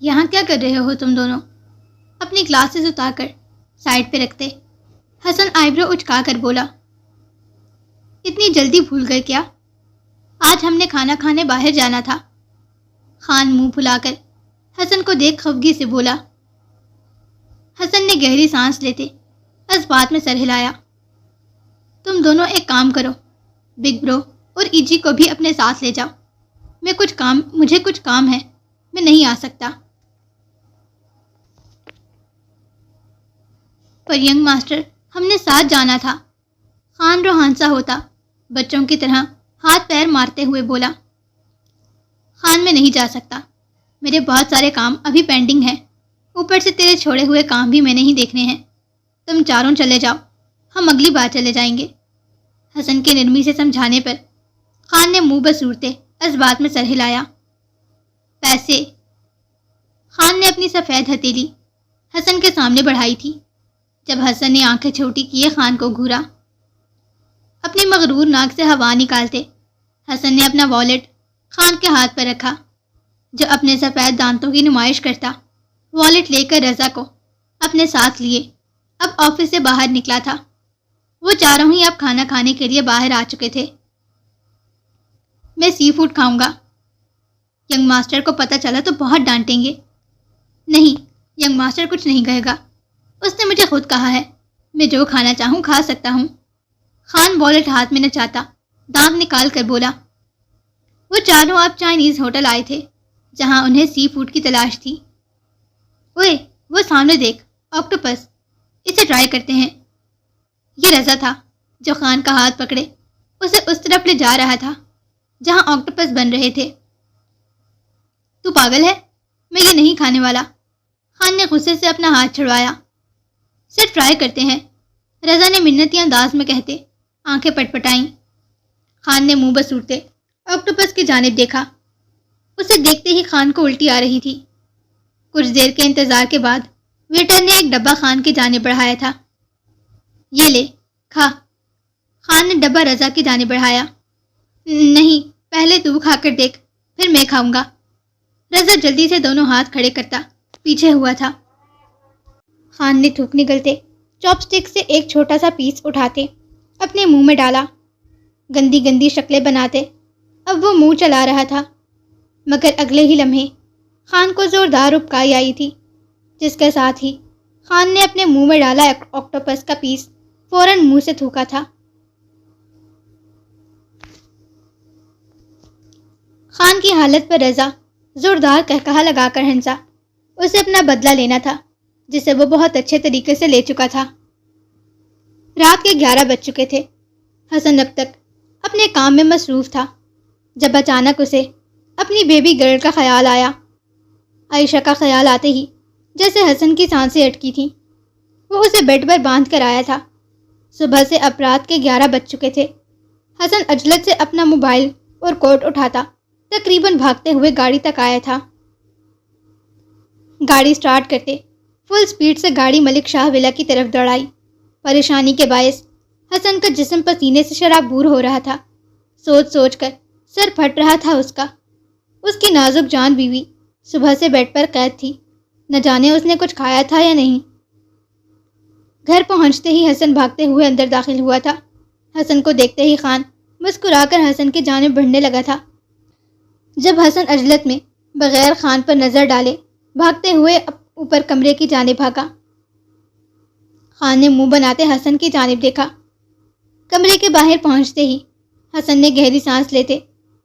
یہاں کیا کر رہے ہو تم دونوں؟ اپنی گلاسز اتار کر سائڈ پہ رکھتے حسن آئیبرو اچکا کر بولا، اتنی جلدی بھول گئے کیا؟ آج ہم نے کھانا کھانے باہر جانا تھا۔ خان منہ پھلا کر حسن کو دیکھ خفگی سے بولا۔ حسن نے گہری سانس لیتے اس بات میں سر ہلایا۔ تم دونوں ایک کام کرو، بگ برو اور ایجی کو بھی اپنے ساتھ لے جاؤ، مجھے کچھ کام ہے، میں نہیں آ سکتا۔ پر ینگ ماسٹر، ہم نے ساتھ جانا تھا۔ خان روحانسا ہوتا بچوں کی طرح ہاتھ پیر مارتے ہوئے بولا۔ خان میں نہیں جا سکتا، میرے بہت سارے کام ابھی پینڈنگ ہیں، اوپر سے تیرے چھوڑے ہوئے کام بھی میں نے ہی دیکھنے ہیں۔ تم چاروں چلے جاؤ، ہم اگلی بار چلے جائیں گے۔ حسن کے نرمی سے سمجھانے پر خان نے منہ بسورتے اس بات میں سر ہلایا۔ پیسے؟ خان نے اپنی سفید ہتھیلی حسن کے سامنے بڑھائی تھی جب حسن نے آنکھیں چھوٹی کیے خان کو گھورا۔ اپنی مغرور ناک سے ہوا نکالتے حسن نے اپنا والیٹ خان کے ہاتھ پر رکھا جو اپنے سفید دانتوں کی نمائش کرتا۔ والیٹ لے کر رضا کو اپنے ساتھ لیے اب آفس سے باہر نکلا تھا۔ وہ چاروں ہی اب کھانا کھانے کے لیے باہر آ چکے تھے۔ میں سی فوڈ کھاؤں گا، ینگ ماسٹر کو پتہ چلا تو بہت ڈانٹیں گے۔ نہیں، ینگ ماسٹر کچھ نہیں کہے گا، اس نے مجھے خود کہا ہے میں جو کھانا چاہوں کھا سکتا ہوں۔ خان والیٹ ہاتھ میں نہ چاہتا دانت نکال کر بولا۔ وہ چاروں اب چائنیز ہوٹل آئے تھے جہاں انہیں سی فوڈ کی تلاش تھی۔ اوئے وہ سامنے دیکھ، آکٹوپس، اسے ٹرائی کرتے ہیں۔ یہ رضا تھا جو خان کا ہاتھ پکڑے اسے اس طرف لے جا رہا تھا جہاں آکٹوپس بن رہے تھے۔ تو پاگل ہے، میں یہ نہیں کھانے والا۔ خان نے غصے سے اپنا ہاتھ چھڑوایا۔ صرف ٹرائی کرتے ہیں، رضا نے منتی انداز میں کہتے آنکھیں پٹ پٹائیں۔ خان نے منہ بسوڑتے آکٹوپس کی جانب دیکھا۔ اسے دیکھتے ہی خان کو الٹی آ رہی تھی۔ کچھ دیر کے انتظار کے بعد ویٹر نے ایک ڈبہ خان کی جانب بڑھایا تھا۔ یہ لے، کھا۔ خان نے ڈبہ رضا کی جانب بڑھایا۔ نہیں، پہلے تو کھا کر دیکھ، پھر میں کھاؤں گا۔ رضا جلدی سے دونوں ہاتھ کھڑے کرتا پیچھے ہوا تھا۔ خان نے تھوک نگلتے چاپ سٹک سے ایک چھوٹا سا پیس اٹھاتے اپنے منہ میں ڈالا۔ گندی گندی شکلیں بناتے اب وہ منہ چلا رہا تھا، مگر اگلے ہی لمحے خان کو زوردار ابکائی آئی تھی، جس کے ساتھ ہی خان نے اپنے منہ میں ڈالا آکٹوپس کا پیس فوراً منہ سے تھوکا تھا۔ خان کی حالت پر رضا زوردار قہقہا لگا کر ہنسا۔ اسے اپنا بدلہ لینا تھا جسے وہ بہت اچھے طریقے سے لے چکا تھا۔ رات کے 11 بج چکے تھے۔ حسن اب تک اپنے کام میں مصروف تھا جب اچانک اسے اپنی بیبی گرل کا خیال آیا۔ عائشہ کا خیال آتے ہی جیسے حسن کی سانسیں اٹکی تھیں۔ وہ اسے بیڈ پر باندھ کر آیا تھا۔ صبح سے اب رات کے 11 بج چکے تھے۔ حسن عجلت سے اپنا موبائل اور کوٹ اٹھاتا تقریباً بھاگتے ہوئے گاڑی تک آیا تھا۔ گاڑی سٹارٹ کرتے فل سپیڈ سے گاڑی ملک شاہ ولا کی طرف دوڑائی۔ پریشانی کے باعث حسن کا جسم پسینے سے شرابور ہو رہا تھا۔ سوچ سوچ کر سر پھٹ رہا تھا اس کا۔ اس کی نازک جان بیوی صبح سے بیڈ پر قید تھی، نہ جانے اس نے کچھ کھایا تھا یا نہیں۔ گھر پہنچتے ہی حسن بھاگتے ہوئے اندر داخل ہوا تھا۔ حسن کو دیکھتے ہی خان مسکرا کر حسن کی جانب بڑھنے لگا تھا۔ جب حسن عجلت میں بغیر خان پر نظر ڈالے بھاگتے ہوئے اوپر کمرے کی جانب بھاگا۔ خان نے منہ بناتے حسن کی جانب دیکھا۔ کمرے کے باہر پہنچتے ہی حسن نے گہری سانس لیتے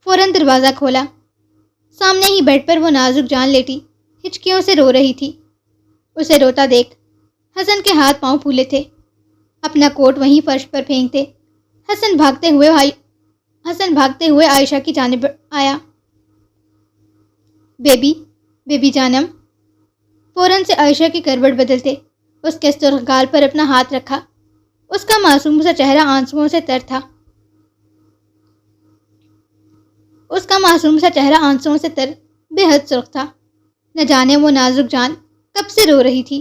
فوراً دروازہ کھولا۔ سامنے ہی بیڈ پر وہ نازک جان لیٹی ہچکیوں سے رو رہی تھی۔ اسے روتا دیکھ حسن کے ہاتھ پاؤں پھولے تھے۔ اپنا کوٹ وہیں فرش پر پھینکتے حسن بھاگتے ہوئے عائشہ کی جانب آیا۔ بیبی جانم۔ فوراً سے عائشہ کی کروٹ بدلتے اس کے سرخ گال پر اپنا ہاتھ رکھا۔ اس کا معصوم سا چہرہ آنسوؤں سے تر تھا۔ بے حد سرخ تھا۔ نہ جانے وہ نازک جان کب سے رو رہی تھی۔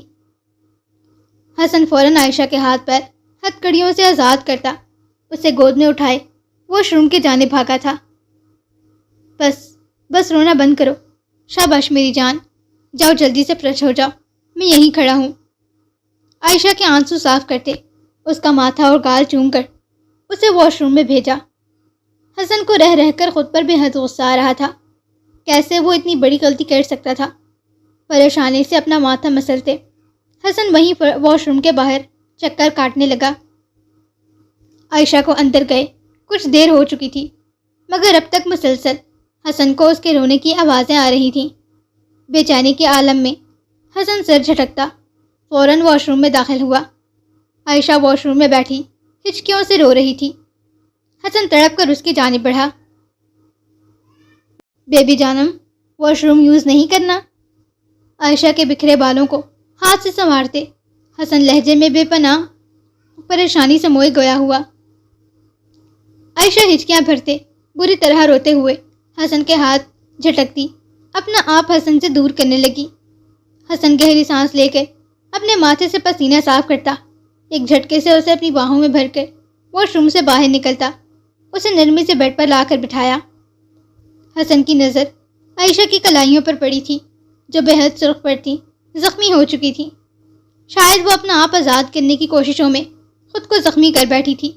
حسن فوراً عائشہ کے ہاتھ پیر ہتھکڑیوں سے آزاد کرتا اسے گود میں اٹھائے واش روم کی جانب بھاگا تھا۔ بس رونا بند کرو، شاباش میری جان، جاؤ جلدی سے فریش ہو جاؤ، میں یہیں کھڑا ہوں۔ عائشہ کے آنسو صاف کرتے اس کا ماتھا اور گال چوم کر اسے واش روم میں بھیجا۔ حسن کو رہ رہ کر خود پر بے حد غصہ آ رہا تھا۔ کیسے وہ اتنی بڑی غلطی کر سکتا تھا؟ پریشانی سے اپنا ماتھا مسلتے حسن وہیں واش روم کے باہر چکر کاٹنے لگا۔ عائشہ کو اندر گئے کچھ دیر ہو چکی تھی، مگر اب تک مسلسل حسن کو اس کے رونے کی آوازیں آ رہی تھیں۔ بے چینی کے عالم میں حسن سر جھٹکتا فوراً واش روم میں داخل ہوا۔ عائشہ واش روم میں بیٹھی ہچکیوں سے رو رہی تھی۔ حسن تڑپ کر اس کی جانب بڑھا۔ بیبی جانم، واش روم یوز نہیں کرنا۔ عائشہ کے بکھرے بالوں کو ہاتھ سے سنوارتے حسن لہجے میں بے پناہ پریشانی سے موئے گیا ہوا۔ عائشہ ہچکیاں بھرتے بری طرح روتے ہوئے حسن کے ہاتھ جھٹکتی اپنا آپ حسن سے دور کرنے لگی۔ حسن گہری سانس لے کر اپنے ماتھے سے پسینہ صاف کرتا ایک جھٹکے سے اسے اپنی باہوں میں بھر کر واش روم سے باہر نکلتا، اسے نرمی سے بیڈ پر لا کر بٹھایا۔ حسن کی نظر عائشہ کی کلائیوں پر پڑی تھی جو بے حد سرخ پر تھی، زخمی ہو چکی تھی۔ شاید وہ اپنا آپ آزاد کرنے کی کوششوں میں خود کو زخمی کر بیٹھی تھی۔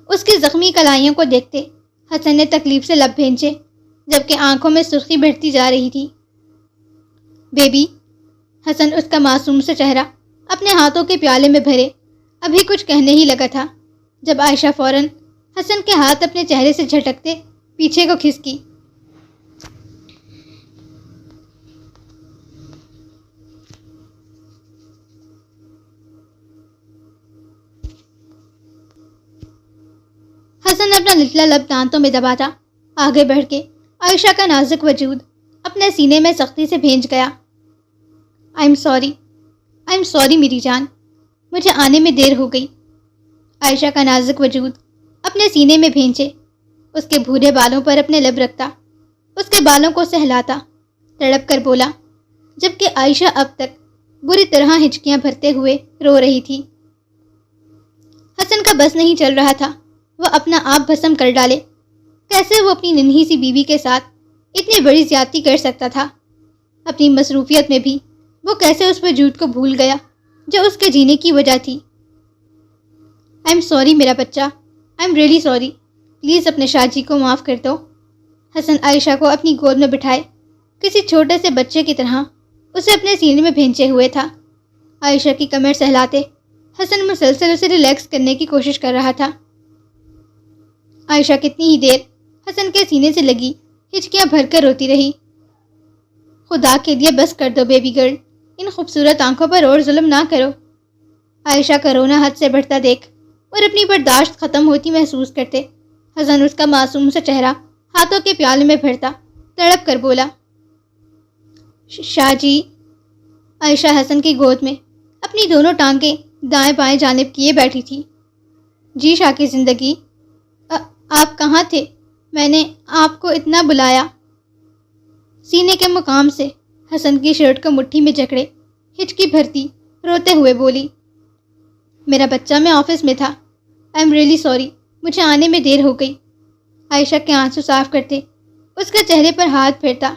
اس کی زخمی کلائیوں کو دیکھتے حسن نے تکلیف سے لب بھینچے، جبکہ آنکھوں میں سرخی بڑھتی جا رہی تھی۔ بیبی، حسن اس کا معصوم سے چہرہ اپنے ہاتھوں کے پیالے میں بھرے ابھی کچھ کہنے ہی لگا تھا جب عائشہ فوراً حسن کے ہاتھ اپنے چہرے سے جھٹکتے پیچھے کو کھسکی۔ حسن اپنا لٹلا لب دانتوں میں دباتا آگے بڑھ کے عائشہ کا نازک وجود اپنے سینے میں سختی سے بھینچ گیا۔ آئی ایم سوری میری جان، مجھے آنے میں دیر ہو گئی۔ عائشہ کا نازک وجود اپنے سینے میں بھینچے، اس کے بھورے بالوں پر اپنے لب رکھتا، اس کے بالوں کو سہلاتا، تڑپ کر بولا، جبکہ عائشہ اب تک بری طرح ہچکیاں بھرتے ہوئے رو رہی تھی۔ حسن کا بس نہیں چل رہا تھا وہ اپنا آپ بھسم کر ڈالے۔ کیسے وہ اپنی ننھی سی بیوی کے ساتھ اتنی بڑی زیادتی کر سکتا تھا؟ اپنی مصروفیت میں بھی وہ کیسے اس وجود کو بھول گیا جو اس کے جینے کی وجہ تھی؟ آئی ایم سوری میرا بچہ، I am really sorry, please اپنے شاہ جی کو معاف کر دو۔ حسن عائشہ کو اپنی گود میں بٹھائے کسی چھوٹے سے بچے کی طرح اسے اپنے سینے میں بھینچے ہوئے تھا۔ عائشہ کی کمر سہلاتے حسن مسلسل اسے ریلیکس کرنے کی کوشش کر رہا تھا۔ عائشہ کتنی ہی دیر حسن کے سینے سے لگی ہچکیاں بھر کر روتی رہی۔ خدا کے لیے بس کر دو بیبی گرل، ان خوبصورت آنکھوں پر اور ظلم نہ کرو۔ عائشہ کا رونا حد سے بڑھتا دیکھ اور اپنی برداشت ختم ہوتی محسوس کرتے حسن اس کا معصوم سا چہرہ ہاتھوں کے پیالے میں بھرتا تڑپ کر بولا، شاہ جی۔ عائشہ حسن کی گود میں اپنی دونوں ٹانگیں دائیں بائیں جانب کیے بیٹھی تھی۔ جی شاہ کی زندگی، آپ کہاں تھے؟ میں نے آپ کو اتنا بلایا۔ سینے کے مقام سے حسن کی شرٹ کو مٹھی میں جکڑے ہچکی بھرتی روتے ہوئے بولی، میرا بچہ میں آفس میں تھا، آئی ایم ریئلی سوری، مجھے آنے میں دیر ہو گئی۔ عائشہ کے آنسو صاف کرتے اس کے چہرے پر ہاتھ پھیرتا،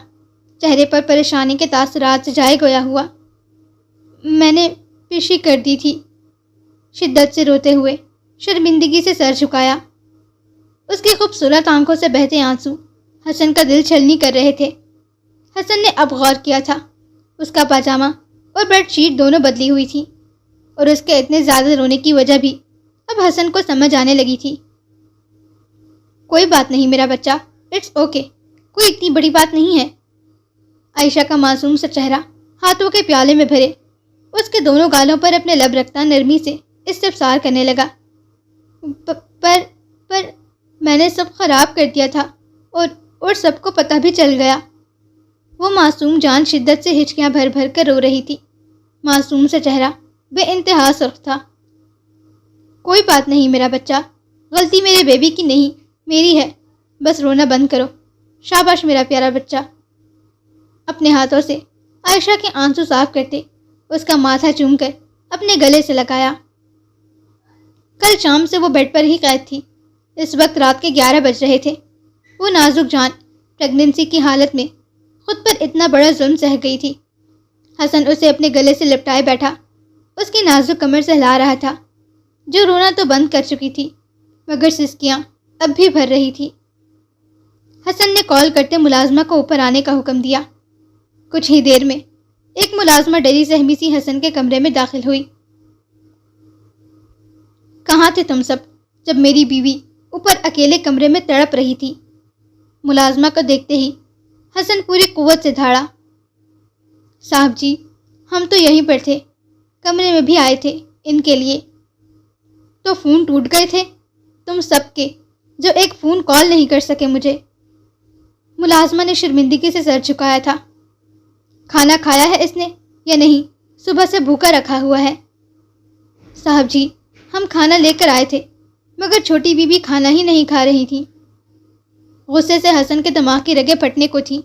چہرے پر پریشانی کے تاثرات سجائے گویا ہوا۔ میں نے پیشی کر دی تھی، شدت سے روتے ہوئے شرمندگی سے سر جھکایا۔ اس کی خوبصورت آنکھوں سے بہتے آنسو حسن کا دل چھلنی کر رہے تھے۔ حسن نے اب غور کیا تھا، اس کا پاجامہ اور بیڈ شیٹ دونوں بدلی ہوئی تھی، اور اس کے اتنے زیادہ رونے کی وجہ بھی اب حسن کو سمجھ آنے لگی تھی۔ کوئی بات نہیں میرا بچہ، اٹس اوکے، کوئی اتنی بڑی بات نہیں ہے۔ عائشہ کا معصوم سا چہرہ ہاتھوں کے پیالے میں بھرے اس کے دونوں گالوں پر اپنے لب رکھتا نرمی سے استفسار کرنے لگا، پر میں نے سب خراب کر دیا تھا اور سب کو پتہ بھی چل گیا۔ وہ معصوم جان شدت سے ہچکیاں بھر بھر کر رو رہی تھی، معصوم سا چہرہ بے انتہا سرخ تھا۔ کوئی بات نہیں میرا بچہ، غلطی میرے بیبی کی نہیں میری ہے، بس رونا بند کرو، شاباش میرا پیارا بچہ۔ اپنے ہاتھوں سے عائشہ کے آنسو صاف کرتے اس کا ماتھا چوم کر اپنے گلے سے لگایا۔ کل شام سے وہ بیڈ پر ہی قید تھی۔ اس وقت رات کے 11 بج رہے تھے۔ وہ نازک جان پریگننسی کی حالت میں خود پر اتنا بڑا ظلم سہ گئی تھی۔ حسن اسے اپنے گلے سے لپٹائے بیٹھا اس کی نازک کمر سہلا رہا تھا، جو رونا تو بند کر چکی تھی مگر سسکیاں اب بھی بھر رہی تھی۔ حسن نے کال کرتے ملازمہ کو اوپر آنے کا حکم دیا۔ کچھ ہی دیر میں ایک ملازمہ ڈری سہمی سی حسن کے کمرے میں داخل ہوئی۔ کہاں تھے تم سب جب میری بیوی اوپر اکیلے کمرے میں تڑپ رہی تھی؟ ملازمہ کو دیکھتے ہی حسن پوری قوت سے دھاڑا، صاحب جی ہم تو یہیں پر تھے، کمرے میں بھی آئے تھے ان کے لیے۔ تو فون ٹوٹ گئے تھے تم سب کے، جو ایک فون کال نہیں کر سکے مجھے۔ ملازمہ نے شرمندگی سے سر جھکایا تھا۔ کھانا کھایا ہے اس نے یا نہیں؟ صبح سے بھوکا رکھا ہوا ہے۔ صاحب جی ہم کھانا لے کر آئے تھے مگر چھوٹی بیوی کھانا ہی نہیں کھا رہی تھی۔ غصے سے حسن کے دماغ کی رگیں پھٹنے کو تھی۔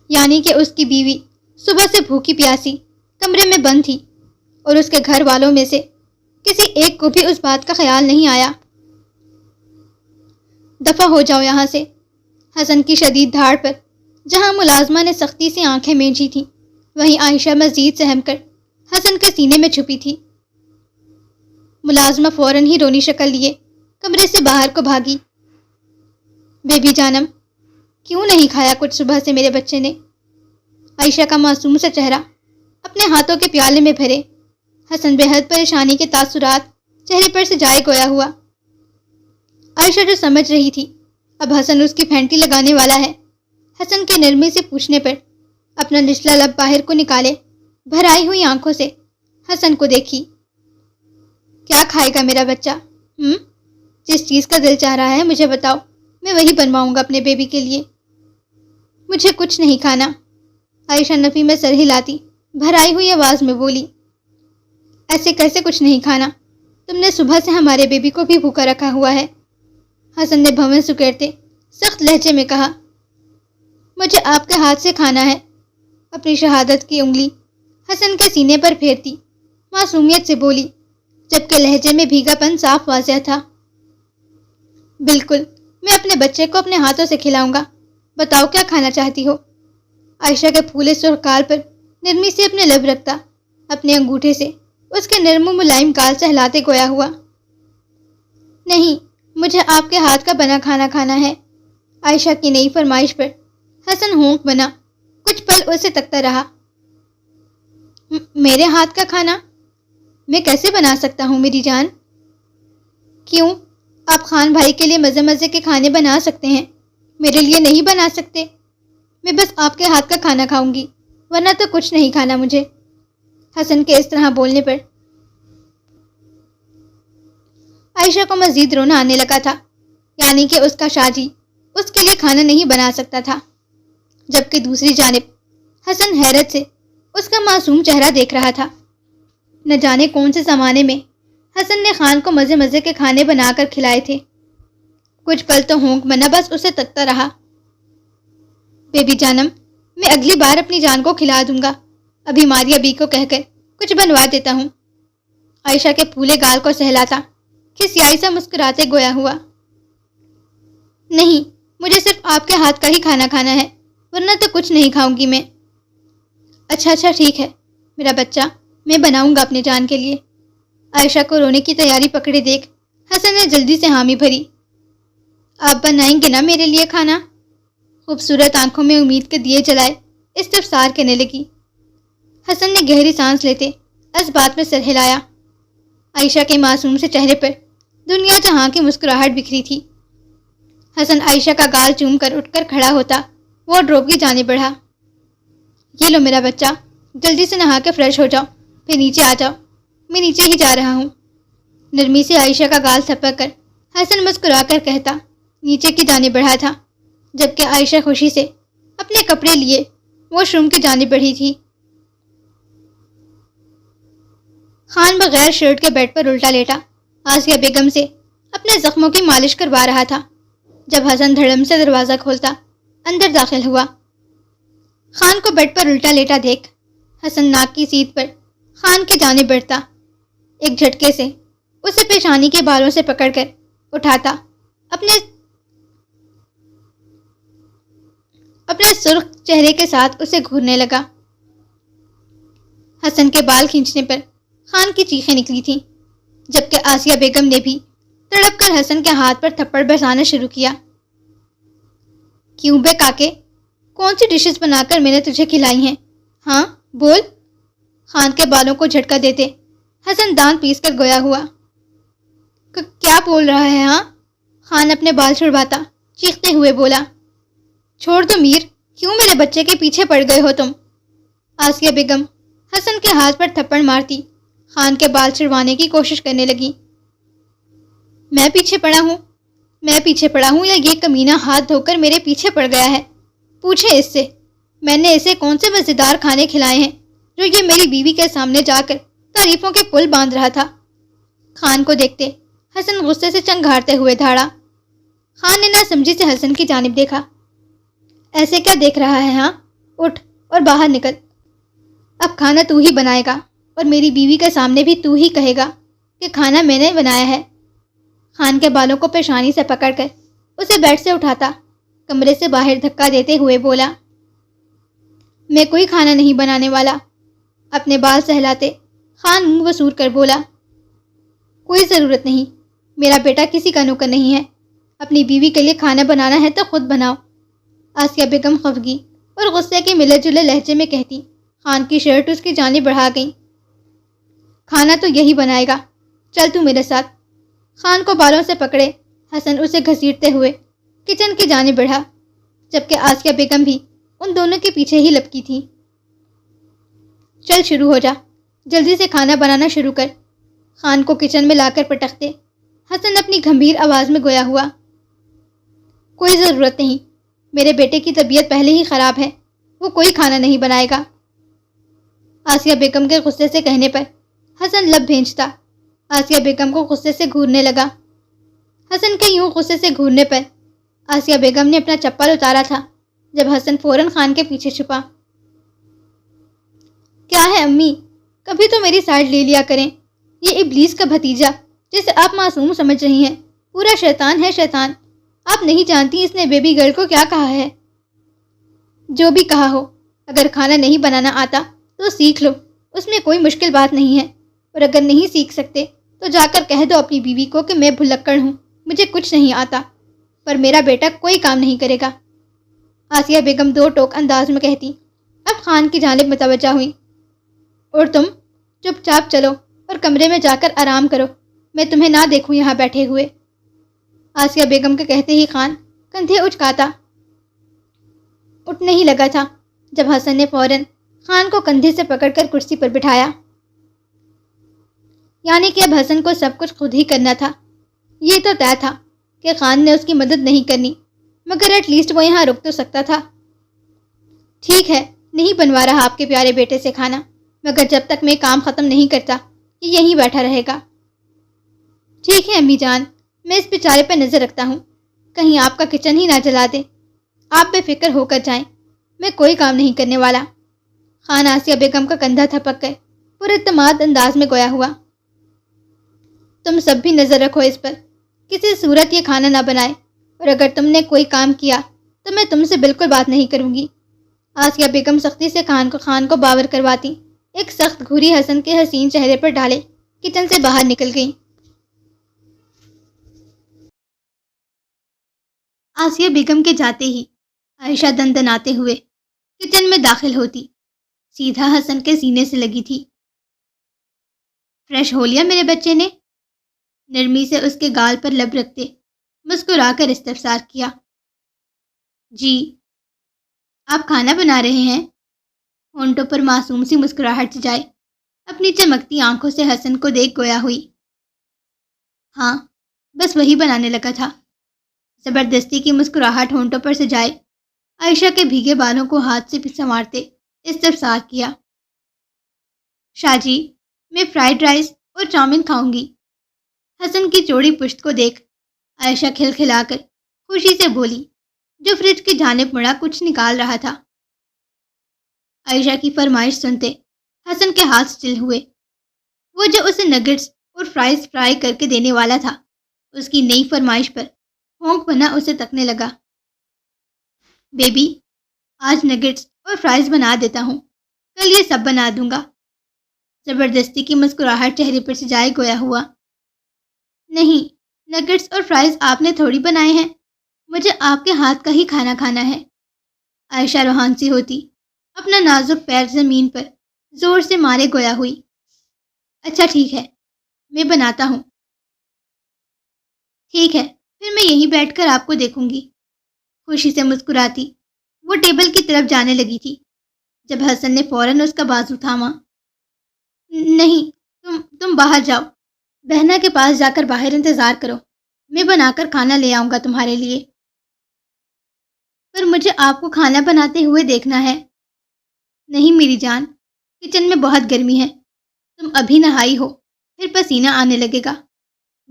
یعنی کہ اس کی بیوی صبح سے بھوکی پیاسی کمرے میں بند تھی اور اس کے گھر والوں میں سے کسی ایک کو بھی اس بات کا خیال نہیں آیا۔ دفع ہو جاؤ یہاں سے۔ حسن کی شدید دھاڑ پر جہاں ملازمہ نے سختی سے آنکھیں مینچی تھیں، وہیں عائشہ مزید سہم کر حسن کے سینے میں چھپی تھی۔ ملازمہ فوراً ہی رونی شکل لیے کمرے سے باہر کو بھاگی۔ بیبی جانم، کیوں نہیں کھایا کچھ صبح سے میرے بچے نے؟ عائشہ کا معصوم سا چہرہ اپنے ہاتھوں کے پیالے میں بھرے، حسن بے حد پریشانی کے تاثرات چہرے پر سے جائے گویا ہوا۔ عائشہ جو سمجھ رہی تھی اب حسن اس کی پھینٹی لگانے والا ہے، حسن کے نرمی سے پوچھنے پر اپنا نچلا لب باہر کو نکالے بھر آئی ہوئی آنکھوں سے حسن کو دیکھی۔ کیا کھائے گا میرا بچہ؟ جس چیز کا دل چاہ رہا ہے مجھے بتاؤ، میں وہی بنواؤں گا اپنے بیبی کے لیے۔ مجھے کچھ نہیں کھانا، عائشہ نفی میں سر ہلاتی بھر آئی ہوئی آواز میں بولی۔ ایسے کیسے کچھ نہیں کھانا؟ تم نے صبح سے ہمارے بیبی کو بھی بھوکا رکھا ہوا ہے، حسن نے بھویں سکیڑتے سخت لہجے میں کہا۔ مجھے آپ کے ہاتھ سے کھانا ہے، اپنی شہادت کی انگلی حسن کے سینے پر پھیرتی معصومیت سے بولی، جبکہ لہجے میں بھیگا پن صاف واضح تھا۔ بالکل، میں اپنے بچے کو اپنے ہاتھوں سے کھلاؤں گا، بتاؤ کیا کھانا چاہتی ہو؟ عائشہ کے پھولے سرخ گال پر نرمی سے اپنے لب رکھتا اپنے انگوٹھے سے اس کے نرم و ملائم گال سے ہلاتے گویا ہوا۔ نہیں، مجھے آپ کے ہاتھ کا بنا کھانا کھانا ہے۔ عائشہ کی نئی فرمائش پر حسن ہونک بنا کچھ پل اسے تکتا رہا۔ میرے ہاتھ کا کھانا میں کیسے بنا سکتا ہوں میری جان؟ کیوں؟ آپ خان بھائی کے لیے مزے مزے کے کھانے بنا سکتے ہیں، میرے لیے نہیں بنا سکتے؟ میں بس آپ کے ہاتھ کا کھانا کھاؤں گی، ورنہ تو کچھ نہیں کھانا مجھے۔ حسن کے اس طرح بولنے پر عائشہ کو مزید رونا آنے لگا تھا، یعنی کہ اس کا شاجی اس کے لیے کھانا نہیں بنا سکتا تھا، جبکہ دوسری جانب حسن حیرت سے اس کا معصوم چہرہ دیکھ رہا تھا۔ نہ جانے کون سے زمانے میں حسن نے خان کو مزے مزے کے کھانے بنا کر کھلائے تھے۔ کچھ پل تو ہونک بنا بس اسے تکتا رہا۔ بیبی جانم، میں اگلی بار اپنی جان کو کھلا دوں گا، ابھی ماری ابھی کو کہہ کر کچھ بنوا دیتا ہوں۔ عائشہ کے پھولے گال کو سہلاتا کھسیائی سا مسکراتے گویا ہوا۔ نہیں، مجھے صرف آپ کے ہاتھ کا ہی کھانا کھانا ہے، ورنہ تو کچھ نہیں کھاؤں گی میں۔ اچھا ٹھیک ہے میرا بچہ، میں بناؤں گا اپنے جان کے لیے۔ عائشہ کو رونے کی تیاری پکڑے دیکھ حسن نے جلدی سے حامی بھری۔ آپ بنائیں گے نا میرے لیے کھانا؟ خوبصورت آنکھوں میں امید کے دیے جلائے استفسار کرنے لگی۔ حسن نے گہری سانس لیتے اس بات میں سر ہلایا۔ عائشہ کے معصوم سے چہرے پر دنیا جہاں کی مسکراہٹ بکھری تھی۔ حسن عائشہ کا گال چوم کر اٹھ کر کھڑا ہوتا وارڈروب کی جانب بڑھا۔ یہ لو میرا بچہ، جلدی سے نہا کے فریش ہو جاؤ، پھر نیچے آ جاؤ، میں نیچے ہی جا رہا ہوں۔ نرمی سے عائشہ کا گال تھپک کر حسن مسکرا کر کہتا نیچے کی جانب بڑھا تھا، جبکہ عائشہ خوشی سے اپنے کپڑے لیے واش روم کی جانب بڑھی تھی۔ خان بغیر شرٹ کے بیڈ پر الٹا لیٹا آسیہ بیگم سے اپنے زخموں کی مالش کروا رہا تھا، جب حسن دھڑم سے دروازہ کھولتا اندر داخل ہوا۔ خان کو بیڈ پر الٹا لیٹا دیکھ حسن ناک کی سیدھ پر خان کی جانب بڑھتا، ایک جھٹکے سے اسے پیشانی کے بالوں سے پکڑ کر اٹھاتا اپنے سرخ چہرے کے ساتھ اسے گھورنے لگا۔ حسن کے بال کھینچنے پر خان کی چیخیں نکلی تھیں، جبکہ آسیہ بیگم نے بھی تڑپ کر حسن کے ہاتھ پر تھپڑ برسانا شروع کیا۔ کیوں بے کاکے، کون سی ڈشز بنا کر میں نے تجھے کھلائی ہیں؟ ہاں بول۔ خان کے بالوں کو جھٹکا دیتے حسن دانت پیس کر گویا ہوا۔ کیا بول رہا ہے ہاں؟ خان اپنے بال چھڑواتا چیختے ہوئے بولا۔ چھوڑ دو میر، کیوں میرے بچے کے پیچھے پڑ گئے ہو تم؟ آسیہ بیگم حسن کے ہاتھ پر تھپڑ مارتی خان کے بال چھڑوانے کی کوشش کرنے لگی۔ میں پیچھے پڑا ہوں یا یہ کمینہ ہاتھ دھو کر میرے پیچھے پڑ گیا ہے؟ پوچھیں اس سے، میں نے اسے کون سے مزیدار کھانے کھلائے ہیں جو یہ میری بیوی کے سامنے جا کر تعریفوں کے پل باندھ رہا تھا؟ خان کو دیکھتے حسن غصے سے چنگھاڑتے ہوئے دھاڑا۔ خان نے نہ سمجھی سے حسن کی جانب دیکھا۔ ایسے کیا دیکھ رہا ہے ہاں؟ اٹھ اور باہر نکل، اب کھانا تو ہی بنائے گا، اور میری بیوی کے سامنے بھی تو ہی کہے گا کہ کھانا میں نے بنایا ہے۔ خان کے بالوں کو پیشانی سے پکڑ کر اسے بیڈ سے اٹھاتا کمرے سے باہر دھکا دیتے ہوئے بولا۔ میں کوئی کھانا نہیں بنانے والا۔ اپنے بال سہلاتے خان منہ وسور کر بولا۔ کوئی ضرورت نہیں، میرا بیٹا کسی کا نوکر نہیں ہے، اپنی بیوی کے لیے کھانا بنانا ہے تو خود بناؤ۔ آسیہ بیگم خفگی اور غصے کے ملے جلے لہجے میں کہتی۔ خان کی شرٹ اس کی جانب بڑھا گئی۔ کھانا تو یہی بنائے گا، چل تو میرے ساتھ۔ خان کو بالوں سے پکڑے حسن اسے گھسیٹتے ہوئے کچن کی جانب بڑھا، جبکہ آسیہ بیگم بھی ان دونوں کے پیچھے ہی لپکی تھی۔ چل شروع ہو جا، جلدی سے کھانا بنانا شروع کر۔ خان کو کچن میں لا کر پٹکتے حسن اپنی گھمبیر آواز میں گویا ہوا۔ کوئی ضرورت نہیں، میرے بیٹے کی طبیعت پہلے ہی خراب ہے، وہ کوئی کھانا نہیں بنائے گا۔ آسیہ بیگم کے غصے سے کہنے پر حسن لب بھینچتا آسیہ بیگم کو غصے سے گھورنے لگا۔ حسن کے یوں غصے سے گھورنے پر آسیہ بیگم نے اپنا چپل اتارا تھا جب حسن فوراً خان کے پیچھے چھپا۔ کیا ہے امی، کبھی تو میری سائڈ لے لیا کریں۔ یہ ابلیس کا بھتیجا جسے آپ معصوم سمجھ رہی ہیں، پورا شیطان ہے، شیطان۔ آپ نہیں جانتی اس نے بیبی گرل کو کیا کہا ہے۔ جو بھی کہا ہو، اگر کھانا نہیں بنانا آتا تو سیکھ لو، اس میں کوئی مشکل بات نہیں ہے، اور اگر نہیں سیکھ سکتے تو جا کر کہہ دو اپنی بیوی کو کہ میں بھلکڑ ہوں، مجھے کچھ نہیں آتا، پر میرا بیٹا کوئی کام نہیں کرے گا۔ آسیہ بیگم دو ٹوک انداز میں کہتی۔ اب خان کی جانب متوجہ ہوئی۔ اور تم چپ چاپ چلو اور کمرے میں جا کر آرام کرو، میں تمہیں نہ دیکھوں یہاں بیٹھے ہوئے۔ آسیہ بیگم کے کہتے ہی خان کندھے اچکاتا اٹھنے ہی لگا تھا جب حسن نے فوراً خان کو کندھے سے پکڑ کر کرسی پر بٹھایا۔ یعنی کہ اب حسن کو سب کچھ خود ہی کرنا تھا۔ یہ تو طے تھا کہ خان نے اس کی مدد نہیں کرنی، مگر ایٹ لیسٹ وہ یہاں رک تو سکتا تھا۔ ٹھیک ہے، نہیں بنوا رہا آپ کے پیارے بیٹے سے کھانا، مگر جب تک میں کام ختم نہیں کرتا یہ یہیں بیٹھا رہے گا۔ ٹھیک ہے امی جان، میں اس بیچارے پہ نظر رکھتا ہوں، کہیں آپ کا کچن ہی نہ جلا دے۔ آپ بے فکر ہو کر جائیں، میں کوئی کام نہیں کرنے والا۔ خان آسیہ بیگم کا کندھا تھپک کر پراعتماد انداز میں گویا ہوا۔ تم سب بھی نظر رکھو اس پر، کسی صورت یہ کھانا نہ بنائے، اور اگر تم نے کوئی کام کیا تو میں تم سے بالکل بات نہیں کروں گی۔ آسیہ بیگم سختی سے خان کو باور کرواتی ایک سخت گھوری حسن کے حسین چہرے پر ڈالے کچن سے باہر نکل گئی۔ آسیہ بیگم کے جاتے ہی عائشہ دندناتے ہوئے کچن میں داخل ہوتی، سیدھا حسن کے سینے سے لگی تھی۔ فریش ہو لیا میرے بچے نے؟ نرمی سے اس کے گال پر لب رکھتے مسکرا کر استفسار کیا۔ جی۔ آپ کھانا بنا رہے ہیں؟ ہونٹوں پر معصوم سی مسکراہٹ جائے اپنی چمکتی آنکھوں سے حسن کو دیکھ گویا ہوئی۔ ہاں، بس وہی بنانے لگا تھا۔ زبردستی کی مسکراہٹ ہونٹوں پر سے جائے عائشہ کے بھیگے بالوں کو ہاتھ سے سنوارتے استفسار کیا۔ شاہ جی، میں فرائیڈ رائس اور چاؤمن کھاؤں گی۔ حسن کی چوڑی پشت کو دیکھ عائشہ کھلکھلا کر خوشی سے بولی، جو فریج کی جانب مڑا کچھ نکال رہا تھا۔ عائشہ کی فرمائش سنتے حسن کے ہاتھ چل ہوئے۔ وہ جو اسے نگٹس اور فرائز فرائی کر کے دینے والا تھا، اس کی نئی فرمائش پر ہونک بنا اسے تکنے لگا۔ بیبی، آج نگٹس اور فرائز بنا دیتا ہوں، کل یہ سب بنا دوں گا۔ زبردستی کی مسکراہٹ چہرے پر سے جائے گویا ہوا۔ نہیں، نگٹس اور فرائز آپ نے تھوڑی بنائے ہیں، مجھے آپ کے ہاتھ کا ہی کھانا کھانا ہے۔ عائشہ روحان سی ہوتی اپنا نازک پیر زمین پر زور سے مارے گویا ہوئی۔ اچھا ٹھیک ہے، میں بناتا ہوں۔ ٹھیک ہے، پھر میں یہیں بیٹھ کر آپ کو دیکھوں گی۔ خوشی سے مسکراتی وہ ٹیبل کی طرف جانے لگی تھی جب حسن نے فوراً اس کا بازو تھاما۔ نہیں، تم باہر جاؤ، بہنا کے پاس جا کر باہر انتظار کرو، میں بنا کر کھانا لے آؤں گا تمہارے لیے۔ پر مجھے آپ کو کھانا بناتے ہوئے دیکھنا ہے۔ نہیں میری جان، کچن میں بہت گرمی ہے، تم ابھی نہائی ہو، پھر پسینہ آنے لگے گا۔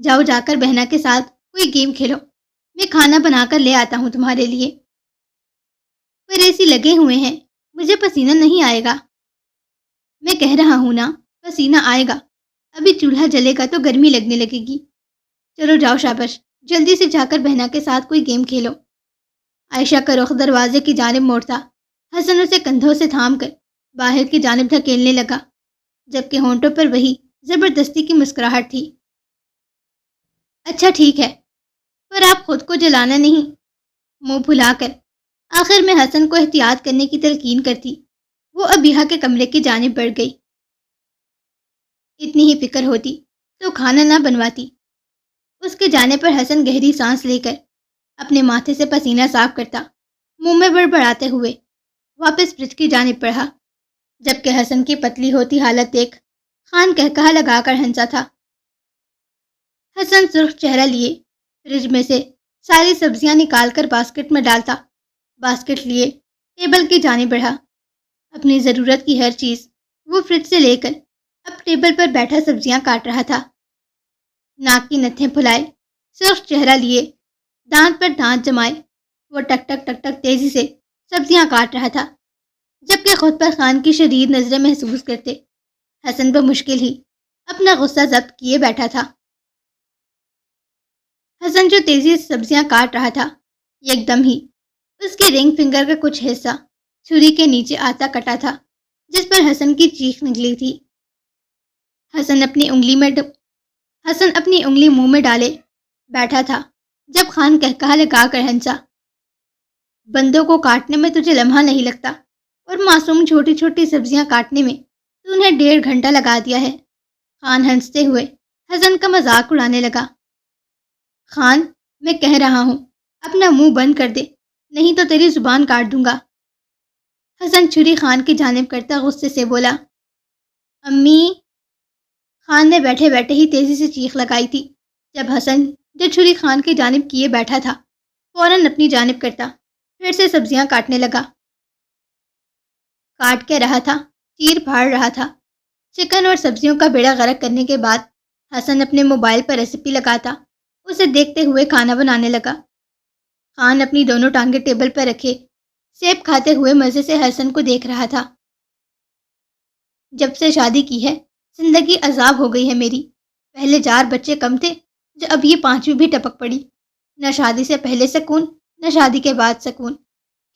جاؤ جا کر بہنا کے ساتھ کوئی گیم کھیلو، میں کھانا بنا کر لے آتا ہوں تمہارے لیے۔ پر ایسی لگے ہوئے ہیں، مجھے پسینہ نہیں آئے گا۔ میں کہہ رہا ہوں نا، پسینہ آئے گا، ابھی چولہا جلے گا تو گرمی لگنے لگے گی۔ چلو جاؤ شاباش، جلدی سے جا کر بہنا کے ساتھ کوئی گیم کھیلو۔ عائشہ کا رخ دروازے کی جانب موڑتا حسن اسے کندھوں سے تھام کر باہر کی جانب دھکیلنے لگا، جبکہ ہونٹوں پر وہی زبردستی کی مسکراہٹ تھی۔ اچھا ٹھیک ہے، پر آپ خود کو جلانا نہیں۔ منہ پھلا کر آخر میں حسن کو احتیاط کرنے کی تلقین کرتی وہ ابیحہ کے کمرے کی جانب بڑھ گئی۔ اتنی ہی فکر ہوتی تو کھانا نہ بنواتی۔ اس کے جانے پر حسن گہری سانس لے کر اپنے ماتھے سے پسینہ صاف کرتا، منہ میں بڑبڑاتے ہوئے واپس فریج کی جانب بڑھا، جبکہ حسن کی پتلی ہوتی حالت دیکھ خان کہا لگا کر ہنسا تھا۔ حسن سرخ چہرہ لیے فریج میں سے ساری سبزیاں نکال کر باسکٹ میں ڈالتا، باسکٹ لیے ٹیبل کی جانب بڑھا۔ اپنی ضرورت کی ہر چیز وہ فریج سے لے کر اب ٹیبل پر بیٹھا سبزیاں کاٹ رہا تھا۔ ناک کی نتھیں پھلائے، سرخ چہرہ لیے، دانت پر دانت جمائے، وہ ٹک ٹک ٹک ٹک تیزی سے سبزیاں کاٹ رہا تھا، جبکہ خود پر خان کی شدید نظریں محسوس کرتے حسن بمشکل ہی اپنا غصہ ضبط کیے بیٹھا تھا۔ حسن جو تیزی سے سبزیاں کاٹ رہا تھا، یک دم ہی اس کے رنگ فنگر کا کچھ حصہ چھری کے نیچے آتا کٹا تھا، جس پر حسن کی چیخ نکلی تھی۔ حسن اپنی انگلی منہ میں ڈالے بیٹھا تھا جب خان کہا لگا کر ہنسا۔ بندوں کو کاٹنے میں تجھے لمحہ نہیں لگتا اور معصوم چھوٹی چھوٹی سبزیاں کاٹنے میں تو انہیں 1.5 گھنٹہ لگا دیا ہے۔ خان ہنستے ہوئے حسن کا مذاق اڑانے لگا۔ خان، میں کہہ رہا ہوں اپنا منہ بند کر دے، نہیں تو تیری زبان کاٹ دوں گا۔ حسن چھری خان کی جانب کرتا غصے سے بولا۔ امی! خان نے بیٹھے بیٹھے ہی تیزی سے چیخ لگائی تھی، جب حسن جو چھری خان کی جانب کیے بیٹھا تھا فوراً اپنی جانب کرتا پھر سے سبزیاں کاٹنے لگا۔ کاٹ کے رہا تھا، چیر پھاڑ رہا تھا۔ چکن اور سبزیوں کا بیڑا غرق کرنے کے بعد حسن اپنے موبائل پر ریسیپی لگاتا اسے دیکھتے ہوئے کھانا بنانے لگا۔ خان اپنی دونوں ٹانگیں ٹیبل پر رکھے سیب کھاتے ہوئے مزے سے حسن کو دیکھ رہا تھا۔ جب سے شادی کی ہے زندگی عذاب ہو گئی ہے میری۔ پہلے 4 بچے کم تھے جو اب یہ 5ویں بھی ٹپک پڑی۔ نہ شادی سے پہلے سکون، نہ شادی کے بعد سکون۔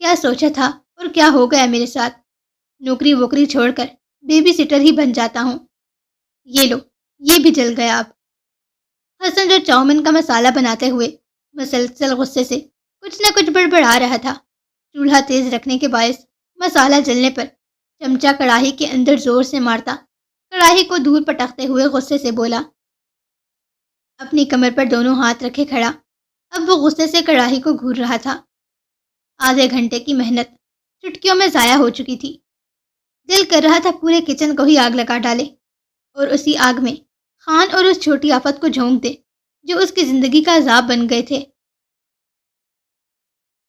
کیا سوچا تھا اور کیا ہو گیا میرے ساتھ؟ نوکری ووکری چھوڑ کر بیبی سٹر ہی بن جاتا ہوں۔ یہ لو، یہ بھی جل گیا اب۔ حسن جو چاؤمن کا مسالہ بناتے ہوئے مسلسل غصے سے کچھ نہ کچھ بڑبڑا رہا تھا، چولہا تیز رکھنے کے باعث مسالہ جلنے پر چمچہ کڑاہی کے اندر زور سے مارتا کڑاہی کو دور پٹکتے ہوئے غصے سے بولا۔ اپنی کمر پر دونوں ہاتھ رکھے کھڑا اب وہ غصے سے کڑاہی کو گھور رہا تھا۔ آدھے گھنٹے کی محنت چٹکیوں میں ضائع ہو چکی تھی۔ دل کر رہا تھا پورے کچن کو ہی آگ لگا ڈالے اور اسی آگ میں خان اور اس چھوٹی آفت کو جھونک دے جو اس کی زندگی کا عذاب بن گئے تھے۔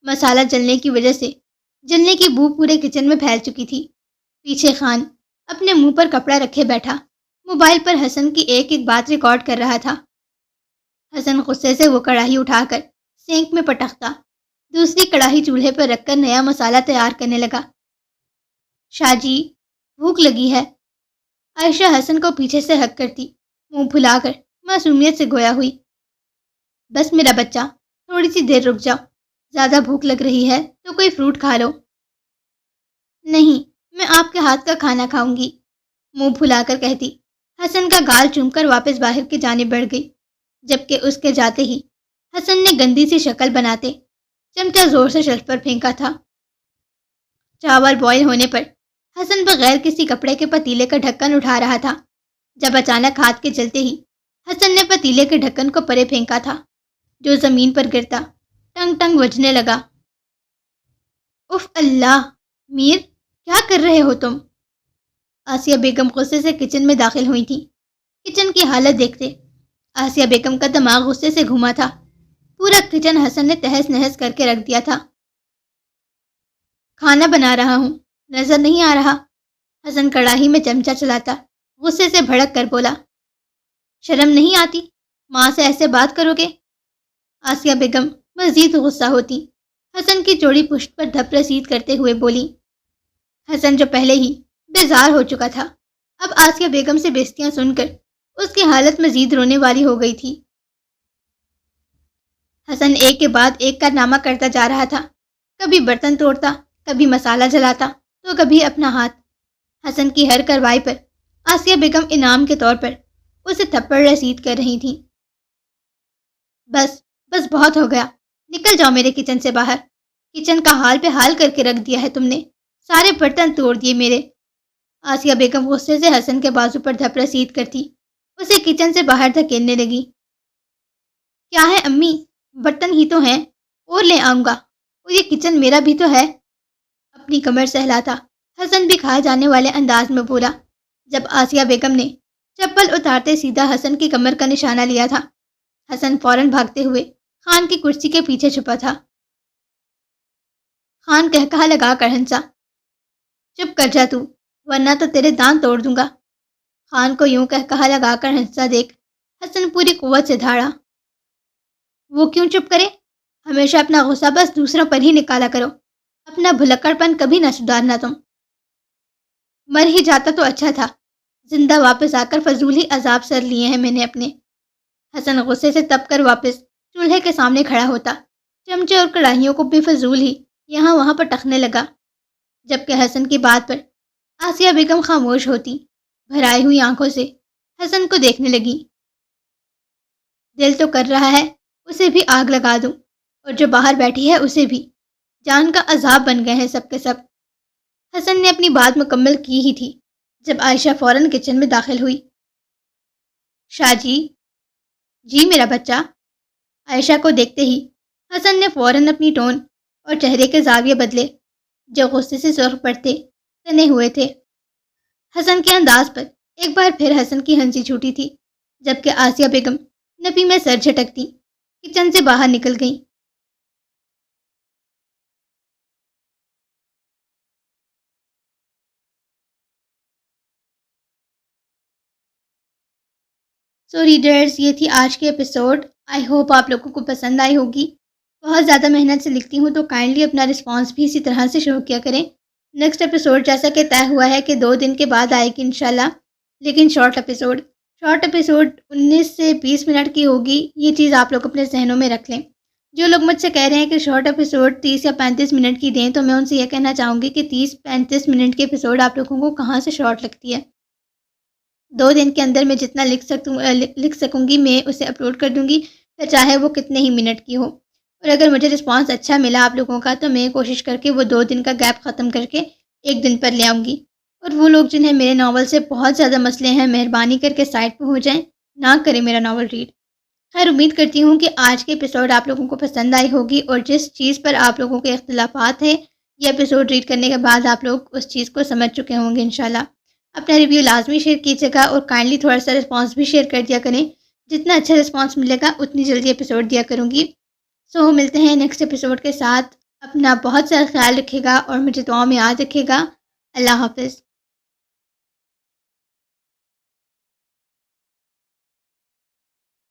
مسالہ جلنے کی وجہ سے جلنے کی بو پورے کچن میں پھیل چکی تھی۔ پیچھے خان اپنے منہ پر کپڑا رکھے بیٹھا موبائل پر حسن کی ایک ایک بات ریکارڈ کر رہا تھا۔ حسن غصے سے وہ کڑاہی اٹھا کر سینک میں پٹکتا، دوسری کڑاہی چولہے پر رکھ کر نیا مسالہ تیار کرنے لگا۔ شاہ جی، بھوک لگی ہے۔ عائشہ حسن کو پیچھے سے ہگ کرتی منہ پھلا کر معصومیت سے گویا ہوئی۔ بس میرا بچہ، تھوڑی سی دیر رک جاؤ، زیادہ بھوک لگ رہی ہے تو کوئی فروٹ کھا لو۔ نہیں، میں آپ کے ہاتھ کا کھانا کھاؤں گی، منہ پھلا کر کہتی حسن کا گال چوم کر واپس باہر کی جانب بڑھ گئی، جبکہ اس کے جاتے ہی حسن نے گندی سی شکل بناتے چمچہ زور سے شیلف پر پھینکا تھا۔ چاول بوائل ہونے پر حسن بغیر کسی کپڑے کے پتیلے کا ڈھکن اٹھا رہا تھا، جب اچانک ہاتھ کے چلتے ہی حسن نے پتیلے کے ڈھکن کو پرے پھینکا تھا، جو زمین پر گرتا ٹنگ ٹنگ بجنے لگا۔ اف اللہ! میر، کیا کر رہے ہو تم؟ آسیہ بیگم غصے سے کچن میں داخل ہوئی تھی۔ کچن کی حالت دیکھتے آسیہ بیگم کا دماغ غصے سے گھوما تھا۔ پورا کچن حسن نے تہس نہس کر کے رکھ دیا تھا۔ کھانا بنا رہا ہوں، نظر نہیں آ رہا؟ حسن کڑاہی میں چمچہ چلاتا غصے سے بھڑک کر بولا۔ شرم نہیں آتی؟ ماں سے ایسے بات کرو گے؟ آسیہ بیگم مزید غصہ ہوتی حسن کی چوڑی پشت پر دھپ رسید کرتے ہوئے بولی۔ حسن جو پہلے ہی بیزار ہو چکا تھا، اب آسیہ بیگم سے بےعزتیاں سن کر اس کی حالت مزید رونے والی ہو گئی تھی۔ حسن ایک کے بعد ایک کارنامہ کرتا جا رہا تھا، کبھی برتن توڑتا، کبھی مسالہ جلاتا تو کبھی اپنا ہاتھ۔ حسن کی ہر کارروائی پر آسیہ بیگم انعام کے طور پر اسے تھپڑ رسید کر رہی تھیں۔ بس بہت ہو گیا، نکل جاؤ میرے کچن سے باہر، کچن کا حال پہ حال کر کے رکھ دیا ہے تم نے، سارے برتن توڑ دیے میرے۔ آسیہ بیگم غصے سے حسن کے بازو پر دھپ رسید کرتی اسے کچن سے باہر دھکیلنے لگی۔ کیا ہے امی، برتن ہی تو ہیں، اور لے آؤں گا، اور یہ کچن میرا بھی تو ہے۔ اپنی کمر سہلاتا حسن بھی کھائے جانے والے انداز میں بولا۔ جب آسیہ بیگم نے چپل اتارتے سیدھا حسن کی کمر کا نشانہ لیا تھا، حسن فوراً بھاگتے ہوئے خان کی کرسی کے پیچھے چھپا تھا۔ خان کہا لگا کر ہنسا۔ چپ کر جا تو، ورنہ تو تیرے دانت توڑ دوں گا۔ خان کو یوں کہا لگا کر ہنسا دیکھ حسن پوری قوت سے دھاڑا۔ وہ کیوں چپ کرے؟ ہمیشہ اپنا غصہ بس دوسروں پر ہی نکالا کرو، اپنا بھلکڑ پن کبھی نہ سدھارنا تم۔ مر ہی جاتا تو اچھا تھا، زندہ واپس آ کر فضول ہی عذاب سر لیے ہیں میں نے اپنے۔ حسن غصے سے تپ کر واپس چولہے کے سامنے کھڑا ہوتا، چمچے اور کڑاہیوں کو بھی فضول ہی یہاں وہاں پر ٹخنے لگا، جبکہ حسن کی بات پر آسیہ بیگم خاموش ہوتی، بھرائی ہوئی آنکھوں سے حسن کو دیکھنے لگی۔ دل تو کر رہا ہے اسے بھی آگ لگا دوں، اور جو باہر بیٹھی ہے اسے بھی، جان کا عذاب بن گئے ہیں سب کے سب۔ حسن نے اپنی بات مکمل کی ہی تھی جب عائشہ فوراً کچن میں داخل ہوئی۔ شاہ جی میرا بچہ۔ عائشہ کو دیکھتے ہی حسن نے فوراً اپنی ٹون اور چہرے کے زاویے بدلے جو غصے سے سرخ پڑتے تنے ہوئے تھے۔ حسن کے انداز پر ایک بار پھر حسن کی ہنسی چھوٹی تھی، جبکہ آسیہ بیگم نفی میں سر جھٹکتی کچن سے باہر نکل گئیں۔ سو ریڈرز، یہ تھی آج کی ایپیسوڈ۔ آئی ہوپ آپ لوگوں کو پسند آئی ہوگی۔ بہت زیادہ محنت سے لکھتی ہوں تو کائنڈلی اپنا رسپانس بھی اسی طرح سے شو کیا کریں۔ نیکسٹ ایپیسوڈ جیسا کہ طے ہوا ہے کہ 2 دن کے بعد آئے گی انشاءاللہ، لیکن شارٹ ایپیسوڈ 19 سے 20 منٹ کی ہوگی۔ یہ چیز آپ لوگ اپنے ذہنوں میں رکھ لیں۔ جو لوگ مجھ سے کہہ رہے ہیں کہ شارٹ ایپیسوڈ 30 یا 35 منٹ کی دیں، تو میں ان سے یہ کہنا چاہوں گی کہ 30-35 منٹ کی ایپیسوڈ آپ لوگوں کو کہاں سے شارٹ لگتی ہے۔ 2 دن کے اندر میں جتنا لکھ سکوں گی میں اسے اپلوڈ کر دوں گی، پھر چاہے وہ کتنے ہی منٹ کی ہو۔ اور اگر مجھے رسپانس اچھا ملا آپ لوگوں کا تو میں کوشش کر کے وہ 2 دن کا گیپ ختم کر کے 1 دن پر لے آؤں گی۔ اور وہ لوگ جنہیں میرے ناول سے بہت زیادہ مسئلے ہیں، مہربانی کر کے سائٹ پہ ہو جائیں، نہ کریں میرا ناول ریڈ۔ خیر، امید کرتی ہوں کہ آج کے ایپیسوڈ آپ لوگوں کو پسند آئی ہوگی، اور جس چیز پر آپ لوگوں کے اختلافات ہیں یہ ایپیسوڈ ریڈ کرنے کے بعد آپ لوگ اس چیز کو سمجھ چکے ہوں گے انشاءاللہ۔ اپنا ریویو لازمی شیئر کیجیے گا، اور کائنڈلی تھوڑا سا رسپانس بھی شیئر کر دیا کریں۔ جتنا اچھا رسپانس ملے گا اتنی جلدی ایپیسوڈ دیا کروں گی۔ سو ملتے ہیں نیکسٹ ایپیسوڈ کے ساتھ۔ اپنا بہت سارا خیال رکھے گا اور مجھے دعاؤں میں یاد رکھے گا۔ اللہ حافظ۔